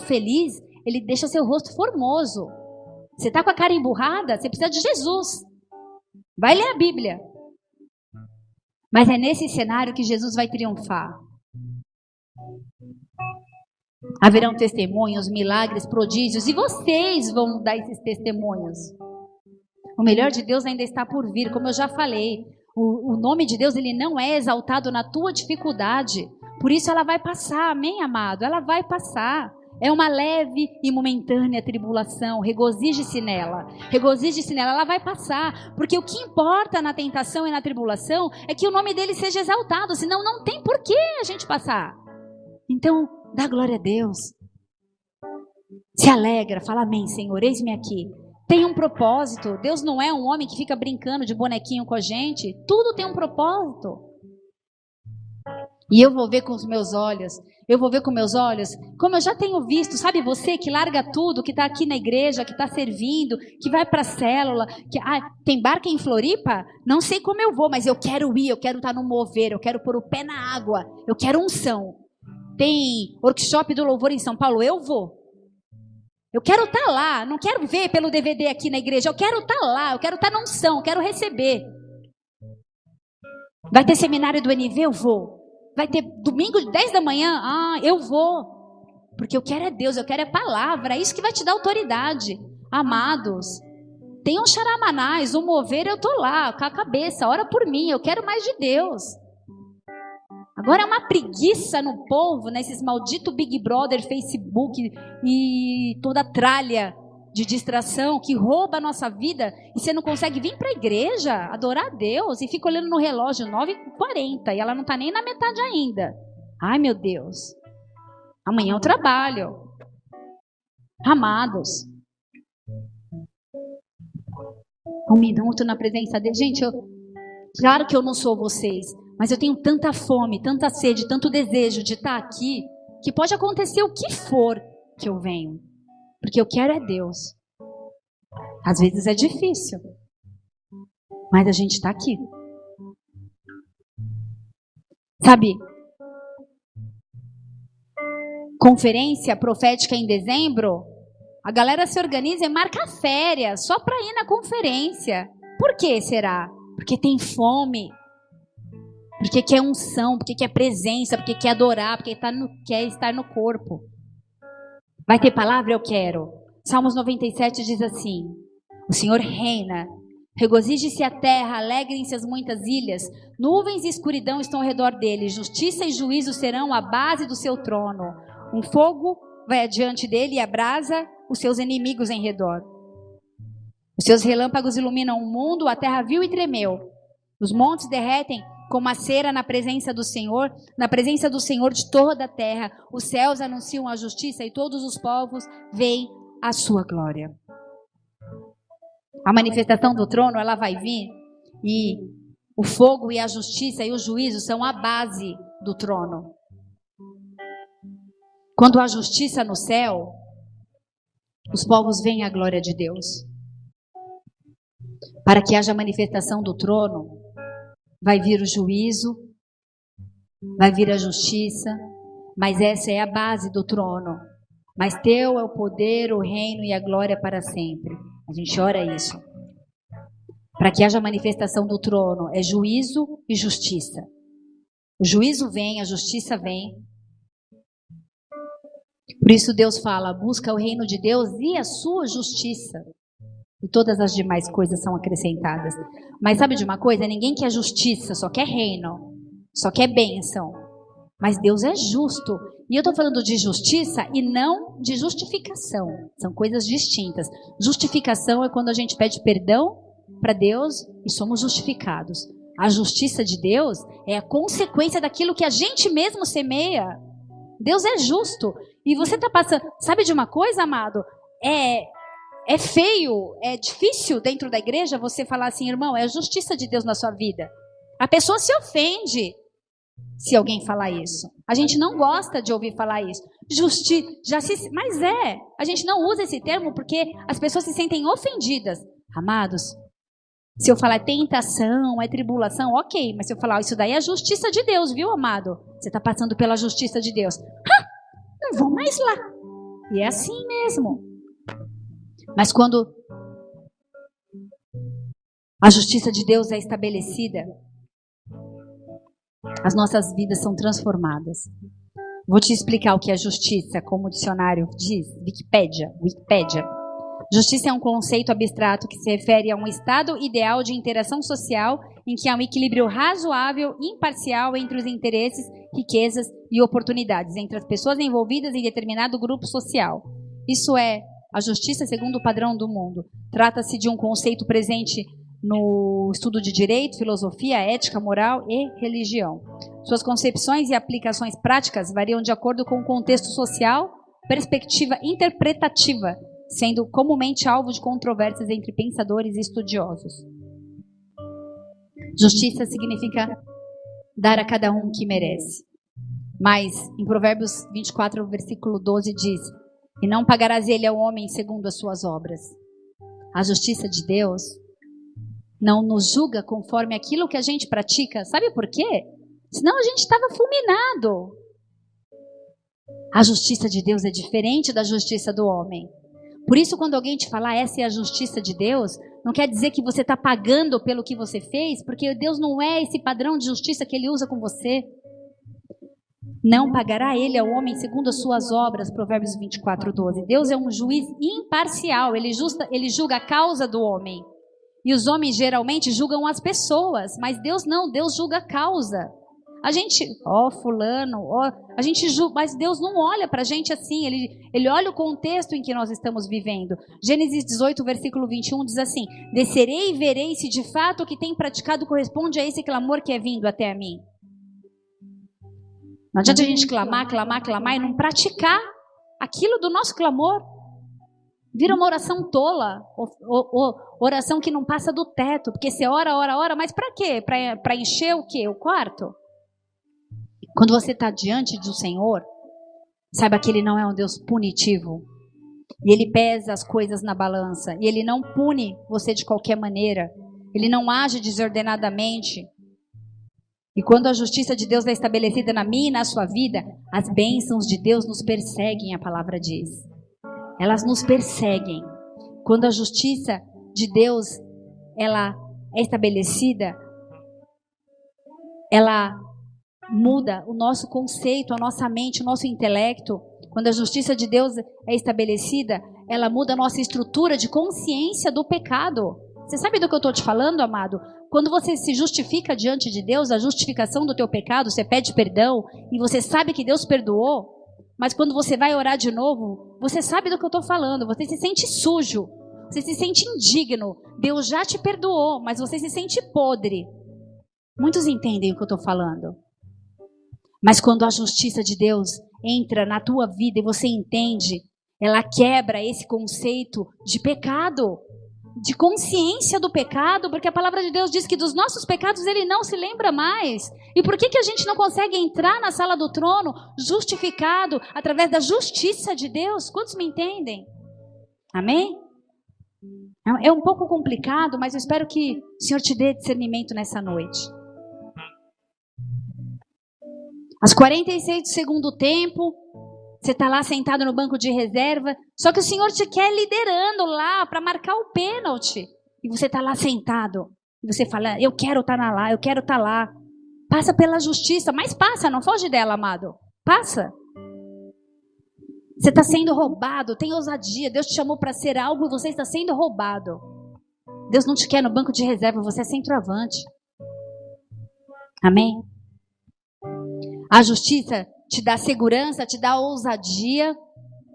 feliz, ele deixa seu rosto formoso. Você tá com a cara emburrada? Você precisa de Jesus. Vai ler a Bíblia. Mas é nesse cenário que Jesus vai triunfar. Haverão testemunhos, milagres, prodígios, e vocês vão dar esses testemunhos. O melhor de Deus ainda está por vir, como eu já falei. O nome de Deus, ele não é exaltado na tua dificuldade. Por isso ela vai passar, amém, amado? Ela vai passar. É uma leve e momentânea tribulação. Regozije-se nela. Regozije-se nela, ela vai passar. Porque o que importa na tentação e na tribulação é que o nome dele seja exaltado. Senão não tem por que a gente passar. Então, dá glória a Deus. Se alegra, fala amém, Senhor, eis-me aqui. Tem um propósito. Deus não é um homem que fica brincando de bonequinho com a gente. Tudo tem um propósito. E eu vou ver com os meus olhos. Eu vou ver com meus olhos, como eu já tenho visto. Sabe você que larga tudo, que está aqui na igreja, que está servindo, que vai para a célula. Tem barca em Floripa? Não sei como eu vou, mas eu quero ir. Eu quero estar no mover. Eu quero pôr o pé na água. Eu quero unção. Tem workshop do louvor em São Paulo? Eu vou. Eu quero estar lá, não quero ver pelo DVD aqui na igreja, eu quero estar lá, eu quero estar na unção, eu quero receber. Vai ter seminário do NV? Eu vou. Vai ter domingo de 10 da manhã? Eu vou. Porque eu quero é Deus, eu quero é palavra, é isso que vai te dar autoridade. Amados, tem um charamanás, um mover, eu estou lá, com a cabeça, ora por mim, eu quero mais de Deus. Agora é uma preguiça no povo, nesses malditos Big Brother, Facebook e toda a tralha de distração que rouba a nossa vida e você não consegue vir para a igreja, adorar a Deus e fica olhando no relógio 9h40 e ela não está nem na metade ainda. Ai meu Deus, amanhã eu trabalho. Amados, um minuto na presença dele. Gente, claro que eu não sou vocês, mas eu tenho tanta fome, tanta sede, tanto desejo de estar aqui, que pode acontecer o que for que eu venho. Porque eu quero é Deus. Às vezes é difícil. Mas a gente está aqui. Sabe? conferência profética em dezembro, a galera se organiza e marca férias só para ir na conferência. Por que será? Porque tem fome, porque quer unção, porque quer presença, porque quer adorar, porque quer estar no corpo. Vai ter palavra? Eu quero. Salmos 97 diz assim: o Senhor reina, regozije-se a terra, alegrem-se as muitas ilhas, nuvens e escuridão estão ao redor dele, justiça e juízo serão a base do seu trono. Um fogo vai adiante dele e abrasa os seus inimigos em redor. Os seus relâmpagos iluminam o mundo, a terra viu e tremeu. Os montes derretem como a cera na presença do Senhor de toda a terra. Os céus anunciam a justiça e todos os povos veem a sua glória. A manifestação do trono, ela vai vir, e o fogo e a justiça e o juízo são a base do trono. Quando há justiça no céu, os povos veem a glória de Deus. Para que haja manifestação do trono, vai vir o juízo, vai vir a justiça, mas essa é a base do trono. Mas teu é o poder, o reino e a glória para sempre. A gente ora isso. Para que haja manifestação do trono, é juízo e justiça. O juízo vem, a justiça vem. Por isso Deus fala, busca o reino de Deus e a sua justiça. E todas as demais coisas são acrescentadas. Mas sabe de uma coisa? Ninguém quer justiça, só quer reino. Só quer bênção. Mas Deus é justo. E eu estou falando de justiça e não de justificação. São coisas distintas. Justificação é quando a gente pede perdão para Deus e somos justificados. A justiça de Deus é a consequência daquilo que a gente mesmo semeia. Deus é justo. E você está passando... Sabe de uma coisa, amado? É feio, é difícil dentro da igreja você falar assim, irmão, é a justiça de Deus na sua vida. A pessoa se ofende se alguém falar isso. A gente não gosta de ouvir falar isso. Mas a gente não usa esse termo porque as pessoas se sentem ofendidas. Amados, se eu falar tentação, é tribulação, ok, mas se eu falar isso daí é a justiça de Deus, viu, amado? Você está passando pela justiça de Deus. Não vou mais lá. E é assim mesmo. Mas quando a justiça de Deus é estabelecida, as nossas vidas são transformadas. Vou te explicar o que é justiça, como o dicionário diz, Wikipédia. Justiça é um conceito abstrato que se refere a um estado ideal de interação social em que há um equilíbrio razoável e imparcial entre os interesses, riquezas e oportunidades entre as pessoas envolvidas em determinado grupo social. Isso é a justiça segundo o padrão do mundo. Trata-se de um conceito presente no estudo de direito, filosofia, ética, moral e religião. Suas concepções e aplicações práticas variam de acordo com o contexto social, perspectiva interpretativa, sendo comumente alvo de controvérsias entre pensadores e estudiosos. Justiça significa dar a cada um o que merece. Mas, em Provérbios 24, versículo 12, diz: e não pagarás ele ao homem segundo as suas obras. A justiça de Deus não nos julga conforme aquilo que a gente pratica. Sabe por quê? Senão a gente estava fulminado. A justiça de Deus é diferente da justiça do homem. Por isso, quando alguém te falar essa é a justiça de Deus, não quer dizer que você está pagando pelo que você fez, porque Deus não é esse padrão de justiça que Ele usa com você. Não pagará ele ao homem segundo as suas obras, Provérbios 24, 12. Deus é um juiz imparcial, ele julga a causa do homem. E os homens geralmente julgam as pessoas, mas Deus não, Deus julga a causa. A gente, fulano, a gente julga, mas Deus não olha para a gente assim, ele olha o contexto em que nós estamos vivendo. Gênesis 18, versículo 21 diz assim: descerei e verei se de fato o que tem praticado corresponde a esse clamor que é vindo até a mim. Não adianta a gente clamar e não praticar aquilo do nosso clamor. Vira uma oração tola, oração que não passa do teto, porque você ora, mas para quê? Para encher o quê? O quarto? Quando você está diante do Senhor, saiba que Ele não é um Deus punitivo. E Ele pesa as coisas na balança. E Ele não pune você de qualquer maneira. Ele não age desordenadamente. E quando a justiça de Deus é estabelecida na minha e na sua vida, as bênçãos de Deus nos perseguem, a palavra diz. Elas nos perseguem. Quando a justiça de Deus ela é estabelecida, ela muda o nosso conceito, a nossa mente, o nosso intelecto. Quando a justiça de Deus é estabelecida, ela muda a nossa estrutura de consciência do pecado. Você sabe do que eu estou te falando, amado? Quando você se justifica diante de Deus, a justificação do teu pecado, você pede perdão e você sabe que Deus perdoou, mas quando você vai orar de novo, você sabe do que eu estou falando, você se sente sujo, você se sente indigno. Deus já te perdoou, mas você se sente podre. Muitos entendem o que eu estou falando. Mas quando a justiça de Deus entra na tua vida e você entende, ela quebra esse conceito de pecado, de consciência do pecado, porque a palavra de Deus diz que dos nossos pecados Ele não se lembra mais. E por que a gente não consegue entrar na sala do trono justificado através da justiça de Deus? Quantos me entendem? Amém? É um pouco complicado, mas eu espero que o Senhor te dê discernimento nessa noite. Às 46 do segundo tempo, você está lá sentado no banco de reserva, só que o Senhor te quer liderando lá para marcar o pênalti. E você está lá sentado. E você fala, eu quero estar lá, eu quero estar lá. Passa pela justiça, mas passa, não foge dela, amado. Passa. Você está sendo roubado, tem ousadia. Deus te chamou para ser algo e você está sendo roubado. Deus não te quer no banco de reserva, você é centroavante. Amém? A justiça te dá segurança, te dá ousadia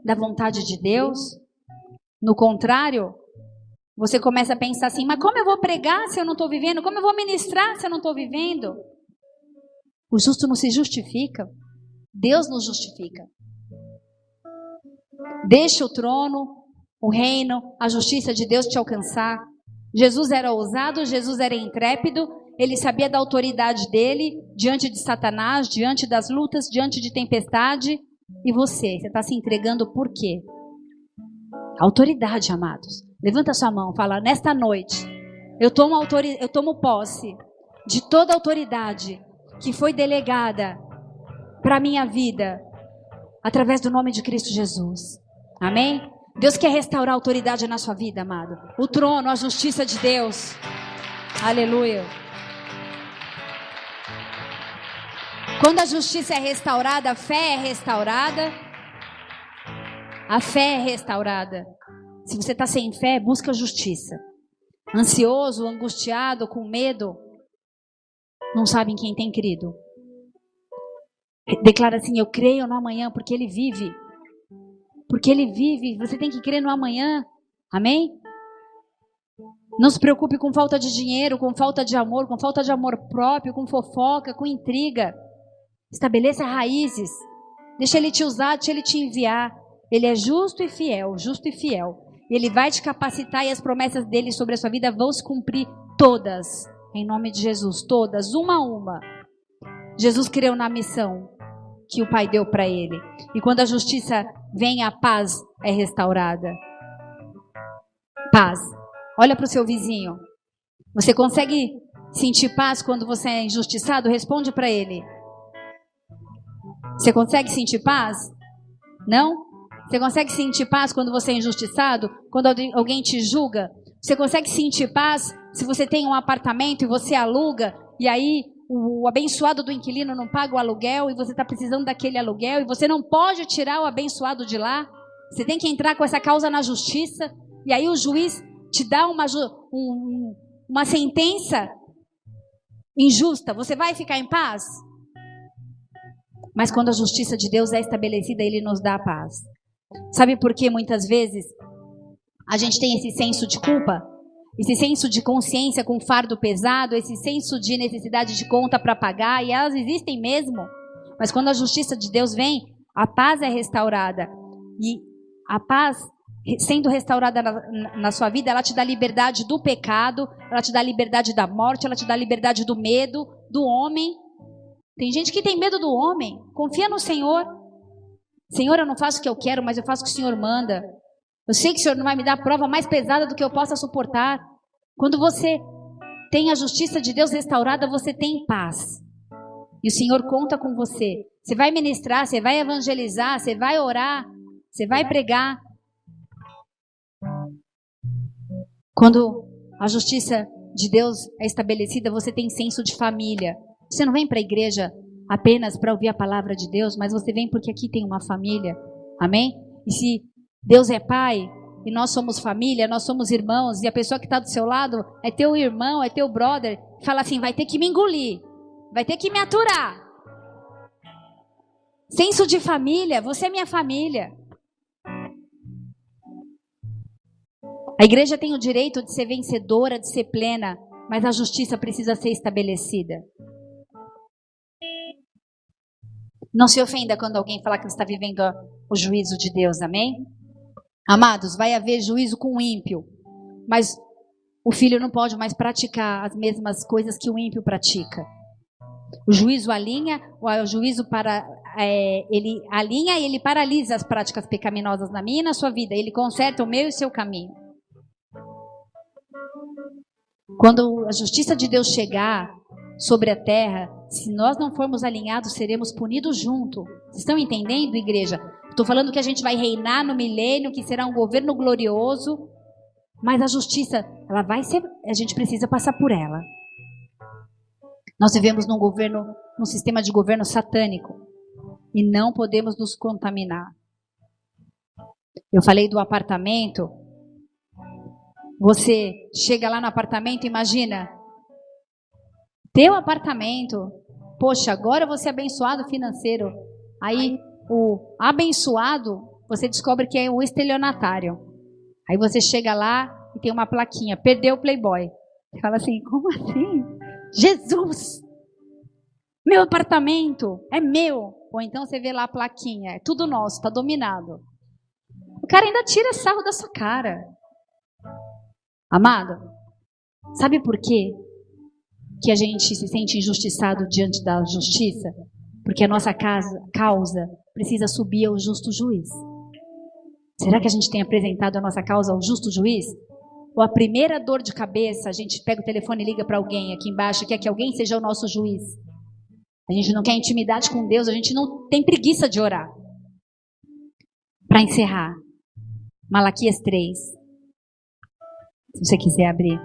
da vontade de Deus. No contrário, você começa a pensar assim, mas como eu vou pregar se eu não estou vivendo? Como eu vou ministrar se eu não estou vivendo? O justo não se justifica. Deus nos justifica. Deixa o trono, o reino, a justiça de Deus te alcançar. Jesus era ousado, Jesus era intrépido. Ele sabia da autoridade dele diante de Satanás, diante das lutas, diante de tempestade. E você está se entregando por quê? Autoridade, amados. Levanta sua mão, fala, nesta noite, eu tomo posse de toda a autoridade que foi delegada para a minha vida, através do nome de Cristo Jesus. Amém? Deus quer restaurar a autoridade na sua vida, amado. O trono, a justiça de Deus. Aleluia. Quando a justiça é restaurada, a fé é restaurada. A fé é restaurada. Se você está sem fé, busca justiça. Ansioso, angustiado, com medo, não sabe em quem tem crido. Declara assim, eu creio no amanhã, porque Ele vive. Porque Ele vive, você tem que crer no amanhã. Amém? Não se preocupe com falta de dinheiro, com falta de amor próprio, com fofoca, com intriga. Estabeleça raízes. Deixa Ele te usar, deixa Ele te enviar. Ele é justo e fiel, justo e fiel. Ele vai te capacitar e as promessas dele sobre a sua vida vão se cumprir todas. Em nome de Jesus, todas, uma a uma. Jesus creu na missão que o Pai deu para ele. E quando a justiça vem, a paz é restaurada. Paz. Olha para o seu vizinho. Você consegue sentir paz quando você é injustiçado? Responde para ele. Você consegue sentir paz? Não? Você consegue sentir paz quando você é injustiçado? Quando alguém te julga? Você consegue sentir paz se você tem um apartamento e você aluga e aí o abençoado do inquilino não paga o aluguel e você está precisando daquele aluguel e você não pode tirar o abençoado de lá? Você tem que entrar com essa causa na justiça e aí o juiz te dá uma sentença injusta. Você vai ficar em paz? Mas quando a justiça de Deus é estabelecida, Ele nos dá a paz. Sabe por que muitas vezes a gente tem esse senso de culpa? Esse senso de consciência com fardo pesado, esse senso de necessidade de conta para pagar, e elas existem mesmo. Mas quando a justiça de Deus vem, a paz é restaurada. E a paz, sendo restaurada na sua vida, ela te dá liberdade do pecado, ela te dá liberdade da morte, ela te dá liberdade do medo, do homem. Tem gente que tem medo do homem. Confia no Senhor. Senhor, eu não faço o que eu quero, mas eu faço o que o Senhor manda. Eu sei que o Senhor não vai me dar a prova mais pesada do que eu possa suportar. Quando você tem a justiça de Deus restaurada, você tem paz. E o Senhor conta com você. Você vai ministrar, você vai evangelizar, você vai orar, você vai pregar. Quando a justiça de Deus é estabelecida, você tem senso de família. Você não vem para a igreja apenas para ouvir a palavra de Deus, mas você vem porque aqui tem uma família. Amém? E se Deus é pai e nós somos família, nós somos irmãos, e a pessoa que está do seu lado é teu irmão, é teu brother, fala assim, vai ter que me engolir, vai ter que me aturar. Senso de família, você é minha família. A igreja tem o direito de ser vencedora, de ser plena, mas a justiça precisa ser estabelecida. Não se ofenda quando alguém falar que você está vivendo o juízo de Deus, amém? Amados, vai haver juízo com o ímpio, mas o filho não pode mais praticar as mesmas coisas que o ímpio pratica. O juízo alinha, o juízo ele alinha e ele paralisa as práticas pecaminosas na minha e na sua vida. Ele conserta o meu e o seu caminho. Quando a justiça de Deus chegar sobre a terra, se nós não formos alinhados, seremos punidos junto. Vocês estão entendendo, igreja? Estou falando que a gente vai reinar no milênio, que será um governo glorioso, mas a justiça, ela vai ser, a gente precisa passar por ela. Nós vivemos num sistema de governo satânico e não podemos nos contaminar. Eu falei do apartamento. Você chega lá no apartamento, imagina, teu apartamento, poxa, agora você é abençoado financeiro. Aí o abençoado, você descobre que é o estelionatário. Aí você chega lá e tem uma plaquinha, perdeu o Playboy. Você fala assim, como assim? Jesus! Meu apartamento é meu. Ou então você vê lá a plaquinha, é tudo nosso, está dominado. O cara ainda tira sarro da sua cara. Amado, sabe por quê que a gente se sente injustiçado diante da justiça? Porque a nossa causa precisa subir ao justo juiz. Será que a gente tem apresentado a nossa causa ao justo juiz? Ou a primeira dor de cabeça, a gente pega o telefone e liga para alguém aqui embaixo, quer que alguém seja o nosso juiz? A gente não quer intimidade com Deus, a gente não tem preguiça de orar. Para encerrar, Malaquias 3. Se você quiser abrir.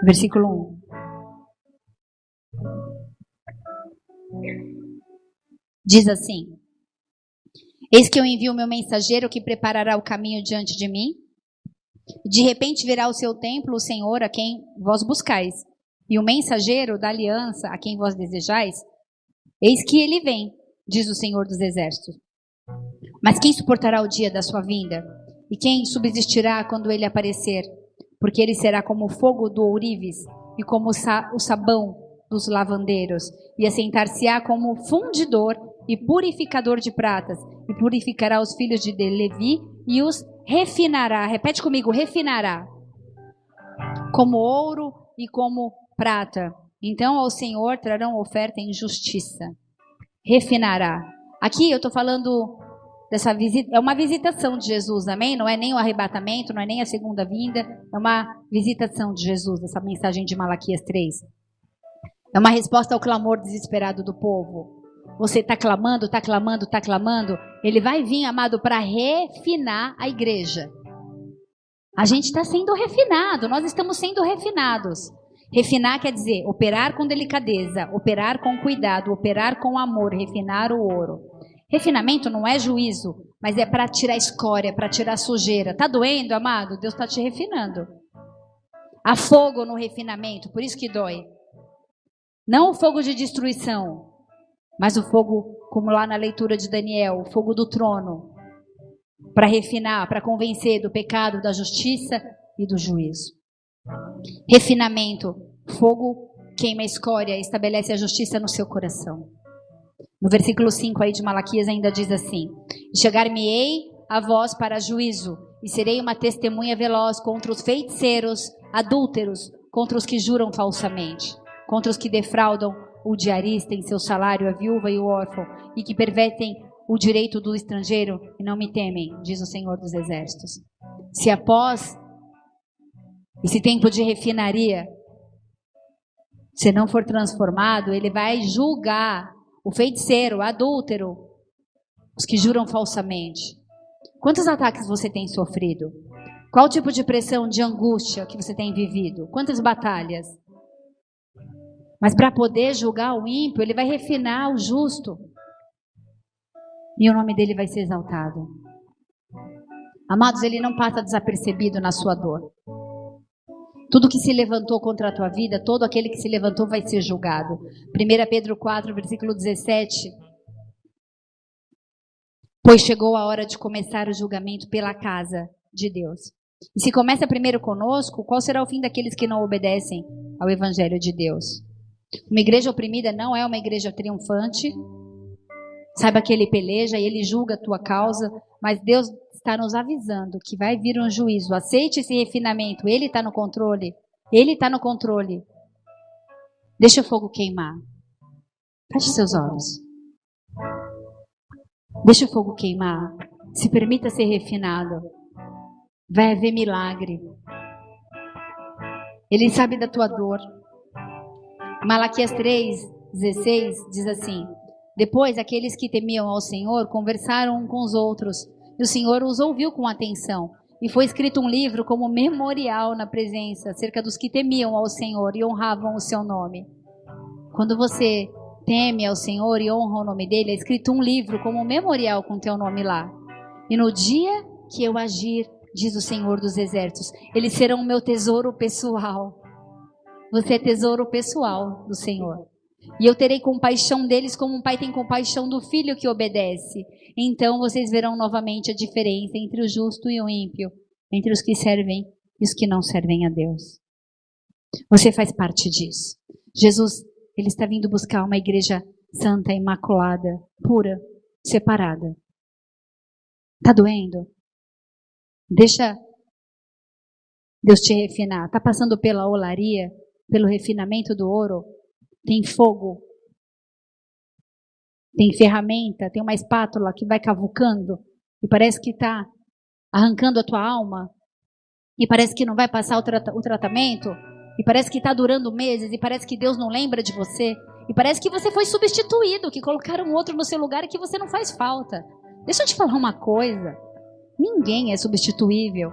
Versículo 1. Diz assim: Eis que eu envio o meu mensageiro que preparará o caminho diante de mim. De repente virá ao seu templo o Senhor a quem vós buscais, e o mensageiro da aliança a quem vós desejais. Eis que ele vem, diz o Senhor dos Exércitos. Mas quem suportará o dia da sua vinda? E quem subsistirá quando ele aparecer? Porque ele será como o fogo do ourives e como o sabão dos lavandeiros, e assentar-se-á como fundidor e purificador de pratas, e purificará os filhos de Levi e os refinará. Repete comigo, refinará. Como ouro e como prata. Então ao Senhor trarão oferta em justiça. Refinará. Aqui eu estou falando dessa visita, é uma visitação de Jesus, amém? Não é nem o arrebatamento, não é nem a segunda vinda, é uma visitação de Jesus, essa mensagem de Malaquias 3. É uma resposta ao clamor desesperado do povo. Você está clamando, está clamando, está clamando, ele vai vir, amado, para refinar a igreja. A gente está sendo refinado, nós estamos sendo refinados. Refinar quer dizer operar com delicadeza, operar com cuidado, operar com amor, refinar o ouro. Refinamento não é juízo, mas é para tirar escória, para tirar sujeira. Tá doendo, amado? Deus está te refinando. Há fogo no refinamento, por isso que dói. Não o fogo de destruição, mas o fogo, como lá na leitura de Daniel, o fogo do trono. Para refinar, para convencer do pecado, da justiça e do juízo. Refinamento, fogo queima a escória e estabelece a justiça no seu coração. No versículo 5 aí de Malaquias ainda diz assim: Chegar-me-ei a vós para juízo, e serei uma testemunha veloz contra os feiticeiros, adúlteros, contra os que juram falsamente, contra os que defraudam o diarista em seu salário, a viúva e o órfão, e que pervertem o direito do estrangeiro e não me temem, diz o Senhor dos Exércitos. Se após esse tempo de refinaria, se não for transformado, ele vai julgar o feiticeiro, o adúltero, os que juram falsamente. Quantos ataques você tem sofrido? Qual tipo de pressão, de angústia que você tem vivido? Quantas batalhas? Mas para poder julgar o ímpio, ele vai refinar o justo. E o nome dele vai ser exaltado. Amados, ele não passa desapercebido na sua dor. Tudo que se levantou contra a tua vida, todo aquele que se levantou vai ser julgado. 1 Pedro 4, versículo 17. Pois chegou a hora de começar o julgamento pela casa de Deus. E se começa primeiro conosco, qual será o fim daqueles que não obedecem ao Evangelho de Deus? Uma igreja oprimida não é uma igreja triunfante. Saiba que ele peleja e ele julga a tua causa, mas Deus está nos avisando que vai vir um juízo. Aceite esse refinamento, ele está no controle. Ele está no controle. Deixa o fogo queimar. Feche seus olhos. Deixa o fogo queimar. Se permita ser refinado. Vai haver milagre. Ele sabe da tua dor. Malaquias 3:16 diz assim: depois aqueles que temiam ao Senhor conversaram uns com os outros, e o Senhor os ouviu com atenção. E foi escrito um livro como memorial na presença, acerca dos que temiam ao Senhor e honravam o seu nome. Quando você teme ao Senhor e honra o nome dele, é escrito um livro como memorial com teu nome lá. E no dia que eu agir, diz o Senhor dos Exércitos, eles serão o meu tesouro pessoal. Você é tesouro pessoal do Senhor. E eu terei compaixão deles como um pai tem compaixão do filho que obedece. Então vocês verão novamente a diferença entre o justo e o ímpio, entre os que servem e os que não servem a Deus. Você faz parte disso. Jesus, ele está vindo buscar uma igreja santa, imaculada, pura, separada. Está doendo? Deixa Deus te refinar. Está passando pela olaria, pelo refinamento do ouro? Tem fogo, tem ferramenta, tem uma espátula que vai cavucando e parece que está arrancando a tua alma e parece que não vai passar o tratamento e parece que está durando meses e parece que Deus não lembra de você e parece que você foi substituído, que colocaram outro no seu lugar e que você não faz falta. Deixa eu te falar uma coisa, ninguém é substituível.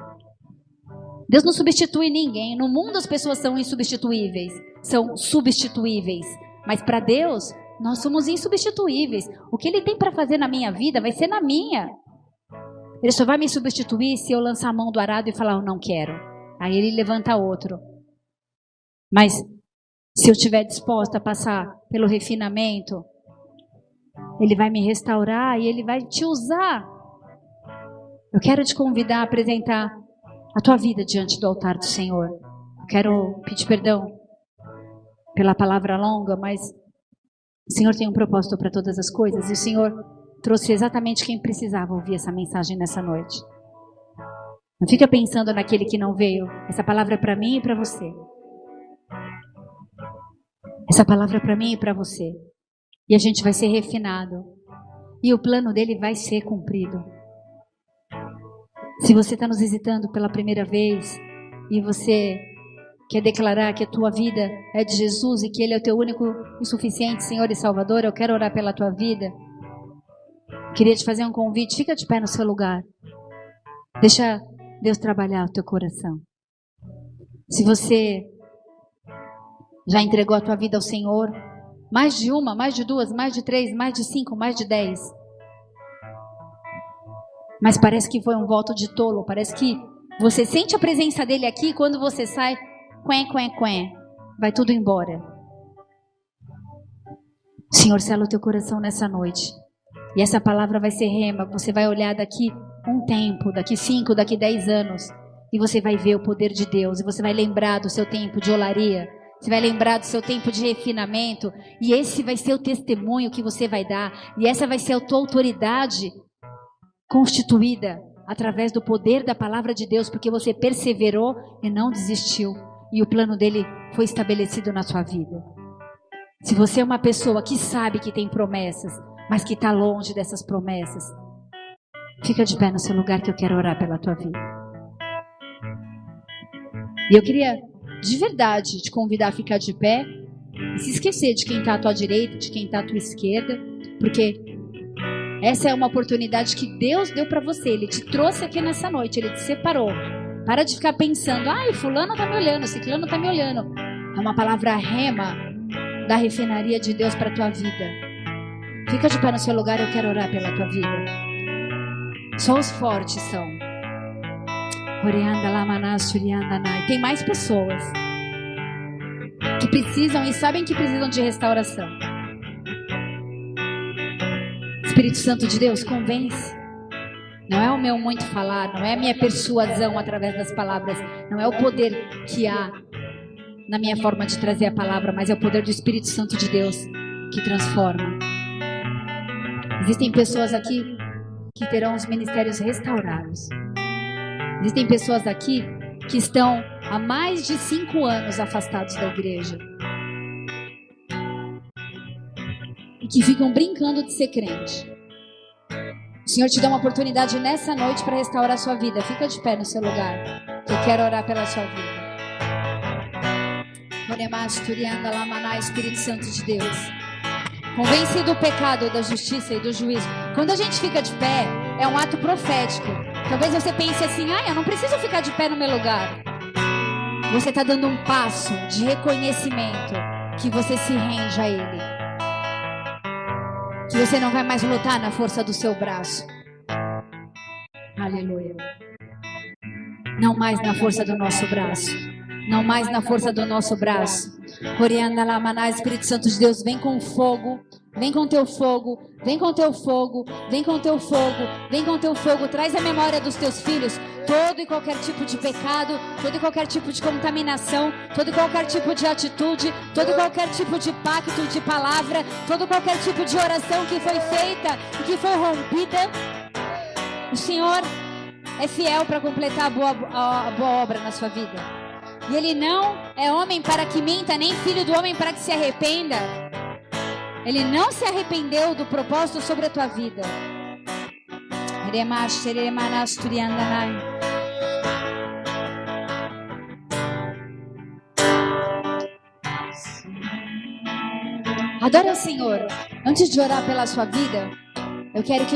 Deus não substitui ninguém. No mundo as pessoas são insubstituíveis, são substituíveis. Mas para Deus, nós somos insubstituíveis. O que Ele tem para fazer na minha vida vai ser na minha. Ele só vai me substituir se eu lançar a mão do arado e falar, eu não quero. Aí Ele levanta outro. Mas se eu estiver disposta a passar pelo refinamento, Ele vai me restaurar e Ele vai te usar. Eu quero te convidar a apresentar a tua vida diante do altar do Senhor. Eu quero pedir perdão pela palavra longa, mas o Senhor tem um propósito para todas as coisas e o Senhor trouxe exatamente quem precisava ouvir essa mensagem nessa noite. Não fica pensando naquele que não veio. Essa palavra é para mim e para você. Essa palavra é para mim e para você. E a gente vai ser refinado. E o plano dele vai ser cumprido. Se você está nos visitando pela primeira vez e você quer declarar que a tua vida é de Jesus e que Ele é o teu único e suficiente Senhor e Salvador, eu quero orar pela tua vida. Queria te fazer um convite, fica de pé no seu lugar. Deixa Deus trabalhar o teu coração. Se você já entregou a tua vida ao Senhor, mais de uma, mais de duas, mais de três, mais de 5, mais de 10... mas parece que foi um voto de tolo, parece que você sente a presença dele aqui e quando você sai, vai tudo embora. O Senhor sela o teu coração nessa noite. E essa palavra vai ser rema, você vai olhar daqui um tempo, daqui 5, daqui 10 anos, e você vai ver o poder de Deus, e você vai lembrar do seu tempo de olaria, você vai lembrar do seu tempo de refinamento, e esse vai ser o testemunho que você vai dar, e essa vai ser a tua autoridade constituída através do poder da palavra de Deus, porque você perseverou e não desistiu, e o plano dele foi estabelecido na sua vida. Se você é uma pessoa que sabe que tem promessas, mas que está longe dessas promessas, fica de pé no seu lugar que eu quero orar pela tua vida. E eu queria de verdade te convidar a ficar de pé E se esquecer de quem está à tua direita, de quem está à tua esquerda, porque essa é uma oportunidade que Deus deu para você. Ele te trouxe aqui nessa noite, Ele te separou. Para de ficar pensando, fulano está me olhando, ciclano está me olhando. É uma palavra rema da refinaria de Deus para a tua vida. Fica de pé no seu lugar, eu quero orar pela tua vida. Só os fortes são. Tem mais pessoas que precisam e sabem que precisam de restauração. Espírito Santo de Deus, convence. Não é o meu muito falar, não é a minha persuasão através das palavras, não é o poder que há na minha forma de trazer a palavra, mas é o poder do Espírito Santo de Deus que transforma. Existem pessoas aqui que terão os ministérios restaurados. Existem pessoas aqui que estão há mais de 5 anos afastados da igreja e que ficam brincando de ser crente. O Senhor te dá uma oportunidade nessa noite para restaurar a sua vida. Fica de pé no seu lugar, que eu quero orar pela sua vida. Espírito Santo de Deus, convence do pecado, da justiça e do juízo. Quando a gente fica de pé, é um ato profético. Talvez você pense assim, eu não preciso ficar de pé no meu lugar. Você está dando um passo de reconhecimento que você se rende a Ele. Que você não vai mais lutar na força do seu braço. Aleluia. Não mais na força do nosso braço. Não mais na força do nosso braço. Espírito Santo de Deus, vem com fogo. Vem com teu fogo, vem com teu fogo, vem com teu fogo, vem com teu fogo. Traz a memória dos teus filhos todo e qualquer tipo de pecado, todo e qualquer tipo de contaminação, todo e qualquer tipo de atitude, todo e qualquer tipo de pacto, de palavra, todo e qualquer tipo de oração que foi feita e que foi rompida. O Senhor é fiel para completar a boa obra na sua vida. E Ele não é homem para que minta, nem filho do homem para que se arrependa. Ele não se arrependeu do propósito sobre a tua vida. Adora o Senhor. Antes de orar pela sua vida, eu quero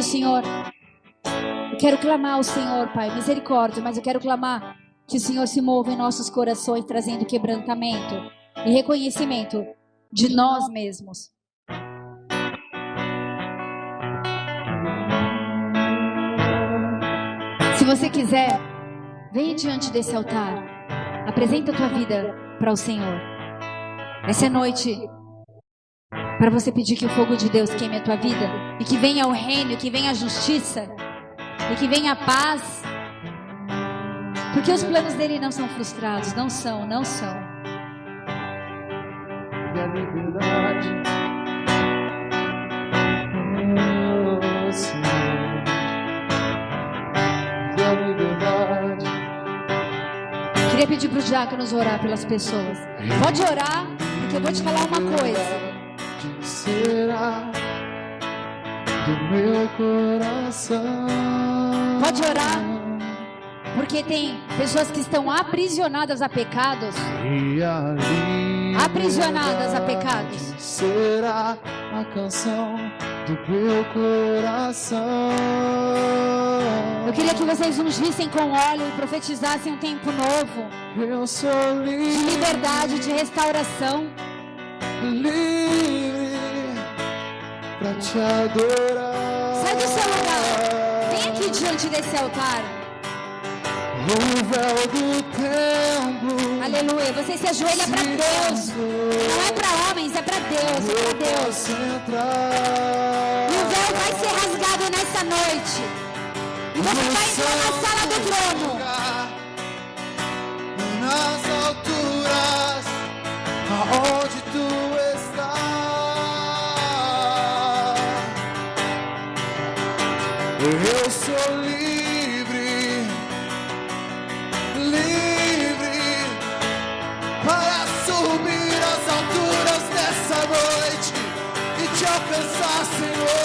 clamar ao Senhor, Pai, misericórdia, mas eu quero clamar que o Senhor se mova em nossos corações, trazendo quebrantamento e reconhecimento de nós mesmos. Se você quiser, venha diante desse altar. Apresenta a tua vida para o Senhor. Essa é noite para você pedir que o fogo de Deus queime a tua vida e que venha o reino, que venha a justiça e que venha a paz. Porque os planos dele não são frustrados, não são. E a liberdade, oh Senhor, e a liberdade. Queria pedir para os diáconos orar pelas pessoas. Pode orar, porque eu vou te falar uma coisa. Será do meu coração. Pode orar, porque tem pessoas que estão aprisionadas a pecados. Aprisionadas a pecados. Será a canção do meu coração. Eu queria que vocês ungissem com óleo e profetizassem um tempo novo. Eu sou livre, de liberdade, de restauração. Livre pra te adorar. Sai do seu lugar. Vem aqui diante desse altar. O véu do templo. Aleluia. Você se ajoelha para Deus. Não é para homens, é para Deus. É para Deus. E o véu vai ser rasgado nessa noite. E você vai entrar na sala do trono. Nas alturas, aonde tu estás. Eu sou livre, livre para subir as alturas dessa noite e te alcançar, Senhor.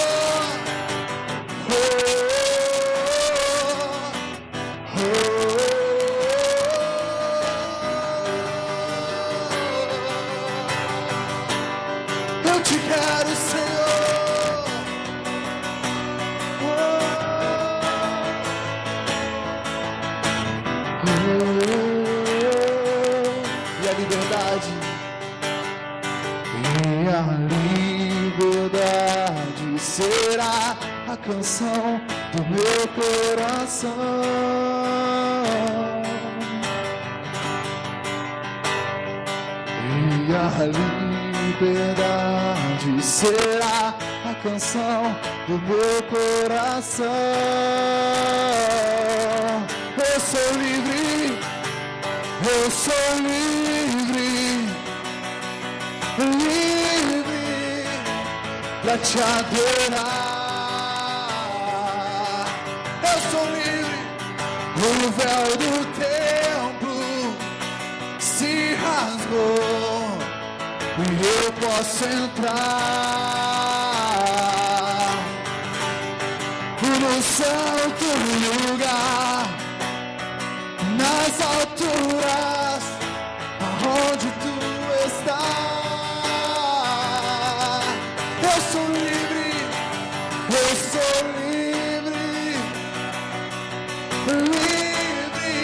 canção do meu coração. E a liberdade será a canção do meu coração. Eu sou livre, eu sou livre, livre pra te adorar. Eu sou livre, o véu do templo se rasgou e eu posso entrar no santo lugar, nas alturas, aonde tu estás. Eu sou livre, eu sou livre, livre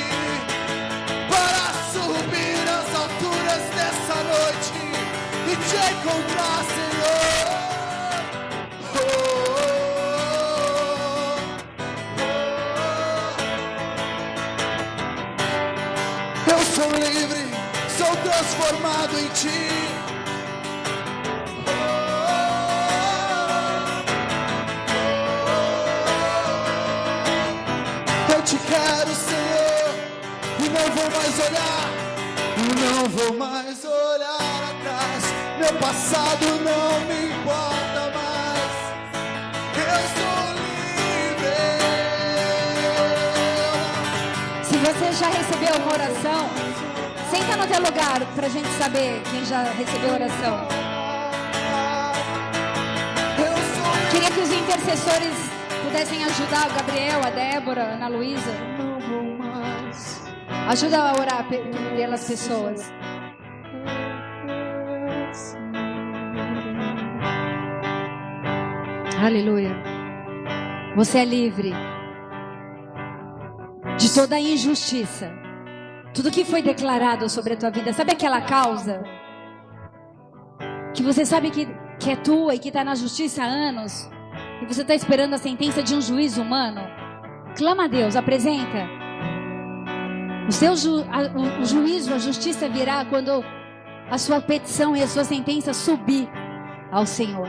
para subir as alturas dessa noite e te encontrar, Senhor. Oh, eu sou livre, sou transformado em ti. Eu te quero, Senhor, e não vou mais olhar, não vou mais olhar atrás. Meu passado não me importa mais. Eu sou livre. Se você já recebeu uma oração, senta no teu lugar pra gente saber quem já recebeu oração. Eu sou Queria que os intercessores pudessem ajudar o Gabriel, a Débora, a Ana Luísa. não vou mais. Ajuda a orar pelas pessoas. Aleluia. Você é livre de toda a injustiça. Tudo que foi declarado sobre a tua vida. Sabe aquela causa que você sabe que é tua e que está na justiça há anos, e você está esperando a sentença de um juiz humano? Clama a Deus, apresenta. O juízo, a justiça virá quando a sua petição e a sua sentença subir ao Senhor.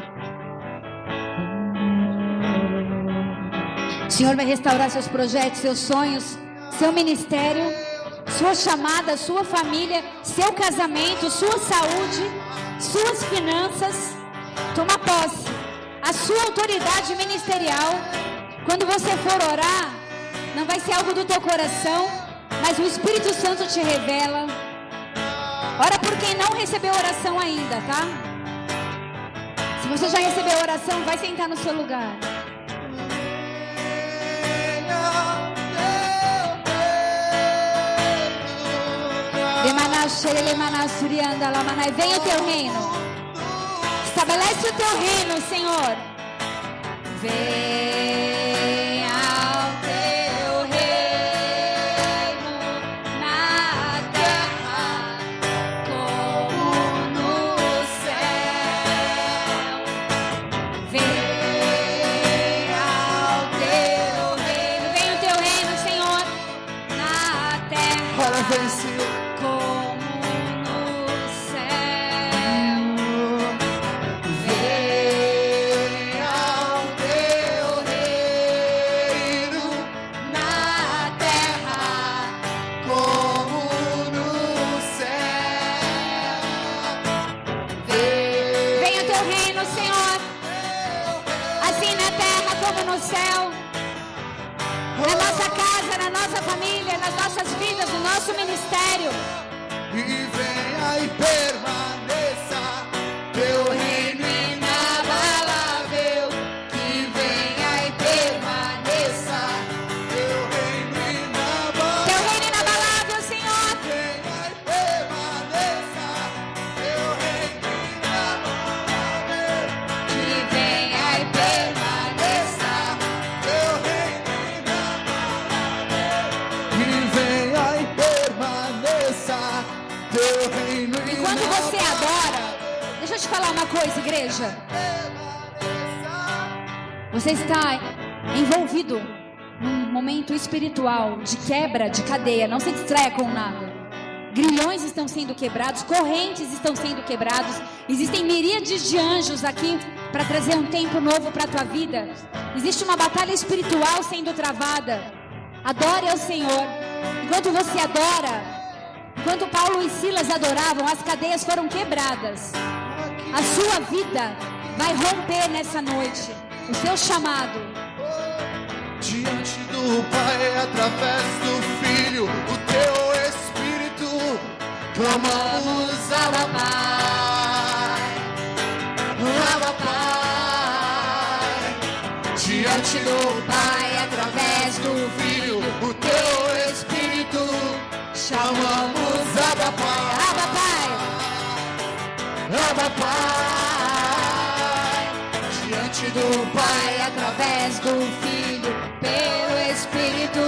O Senhor vai restaurar seus projetos, seus sonhos, seu ministério, sua chamada, sua família, seu casamento, sua saúde, suas finanças. Toma posse. A sua autoridade ministerial. Quando você for orar, não vai ser algo do teu coração, mas o Espírito Santo te revela. Ora por quem não recebeu oração ainda, tá? Se você já recebeu oração, vai sentar no seu lugar. Venha o teu reino. Estabelece o teu reino, Senhor. Venha o teu reino na terra como no céu. Venha o teu reino. Venha o teu reino, Senhor, na terra. Ora, vem, Senhor. No céu, na nossa casa, na nossa família, nas nossas vidas, no nosso ministério. E venha e permaneça teu reino inabalável. Que venha e permaneça teu reino inabalável. Teu reino inabalável, Senhor. Venha e permaneça teu reino inabalável. Que venha e permaneça. E quando você adora, deixa eu te falar uma coisa, igreja. Você está envolvido num momento espiritual de quebra de cadeia, não se distraia com nada. Grilhões estão sendo quebrados, correntes estão sendo quebrados. Existem miríades de anjos aqui para trazer um tempo novo para a tua vida. Existe uma batalha espiritual sendo travada. Adore ao Senhor. Enquanto você adora, enquanto Paulo e Silas adoravam, as cadeias foram quebradas. A sua vida vai romper nessa noite. O seu chamado. Diante do Pai, através do Filho, o teu Espírito, clamamos Abba Pai, Abba Pai. Diante do Pai, através do Filho, o teu Espírito, chamamos Abba Pai, Abba Pai, Abba Pai. Diante do Pai, através do Filho, pelo Espírito,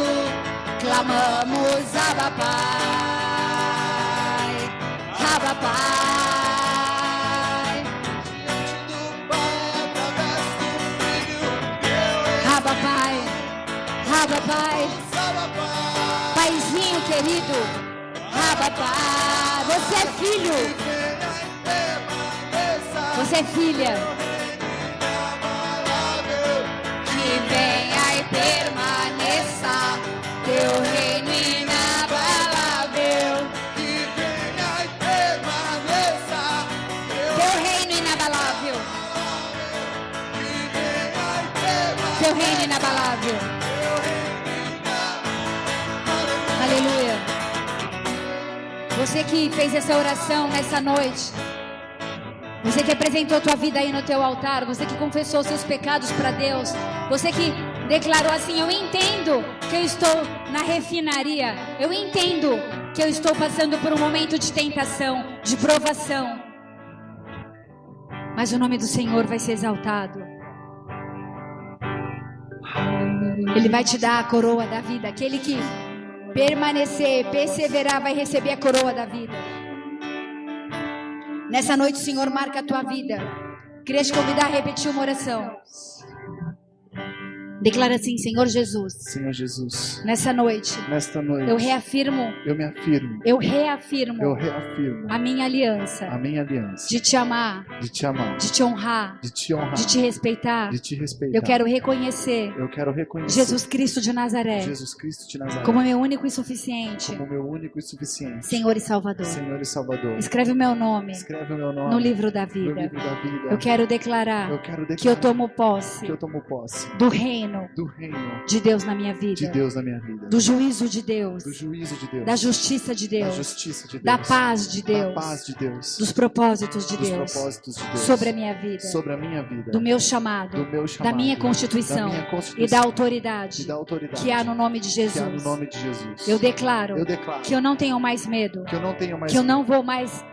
clamamos Abba Pai, Abba Pai. Diante do Pai, através do Filho, pelo Abba Pai, Abba Pai, Abba Pai. Paizinho querido, Abba Pai, você é filho, você é filha. Que venha e permaneça teu reino inabalável. Que venha e permaneça Teu reino inabalável. Que venha e permaneça Teu reino inabalável. Aleluia. Você que fez essa oração nessa noite, você que apresentou tua vida aí no teu altar, você que confessou seus pecados para Deus, você que declarou assim: eu entendo que eu estou na refinaria, eu entendo que eu estou passando por um momento de tentação, de provação, mas o nome do Senhor vai ser exaltado. Ele vai te dar a coroa da vida. Aquele que permanecer, perseverar, vai receber a coroa da vida. Nessa noite o Senhor marca a tua vida. Queria te convidar a repetir uma oração. Declara assim: Senhor Jesus, Senhor Jesus, nessa noite nesta noite, eu reafirmo, eu me afirmo, eu reafirmo eu reafirmo a minha aliança a minha aliança de te amar, de te amar, de te honrar, de te honrar, de te respeitar. de te respeitar. Eu quero reconhecer Jesus Cristo de Nazaré Jesus Cristo de Nazaré como meu único e suficiente como meu único e suficiente Senhor e Salvador. Senhor e Salvador. Escreve o meu nome Escreve o meu nome no livro da no vida. livro da vida. Eu quero declarar Eu quero que eu tomo posse que eu tomo posse do reino do reino de Deus na minha de vida, Deus na minha vida, do juízo de Deus, do juízo de Deus, da justiça de da Deus, justiça de Deus, da paz de da Deus, paz de Deus, dos propósitos de dos Deus propósitos de Deus sobre a minha vida, sobre a minha vida, do meu chamado, do meu chamado, da minha constituição da minha e constituição da autoridade e da autoridade que há no nome de que há no Jesus. nome de Jesus. Eu declaro Eu declaro que eu não tenho mais medo, que eu não tenho mais que eu medo, não vou mais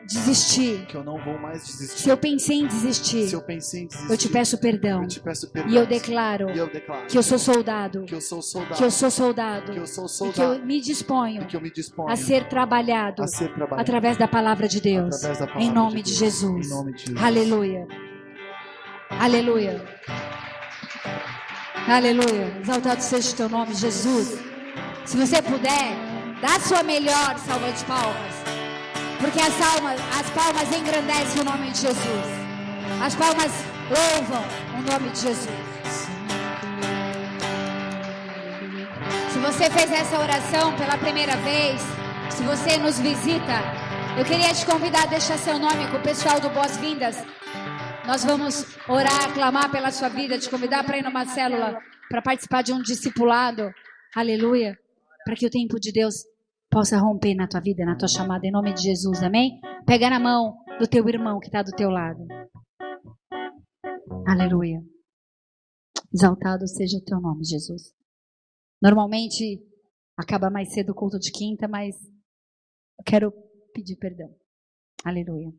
desistir. que eu não vou mais desistir. Se eu pensei em desistir, Se eu pensei em desistir, eu te peço perdão. eu te peço perdão. E eu declaro E eu declaro que eu sou soldado, que eu sou soldado, que eu sou soldado, que eu sou e que soldado, eu me disponho e que eu me disponho a ser trabalhado a ser trabalhado através da palavra de Deus, através da palavra em nome de Deus, Jesus. em nome de Jesus. Aleluia. Aleluia. Aleluia. Exaltado seja o teu nome, Jesus. Se você puder, dá a sua melhor salva de palmas, porque as palmas engrandecem o nome de Jesus. As palmas louvam o nome de Jesus. Se você fez essa oração pela primeira vez, se você nos visita, eu queria te convidar a deixar seu nome com o pessoal do Boas-Vindas. Nós vamos orar, clamar pela sua vida, te convidar para ir numa célula, para participar de um discipulado. Aleluia. Para que o tempo de Deus possa romper na tua vida, na tua chamada, em nome de Jesus, amém? Pega na mão do teu irmão que está do teu lado. Aleluia. Exaltado seja o teu nome, Jesus. Normalmente acaba mais cedo o culto de quinta, mas eu quero pedir perdão. Aleluia.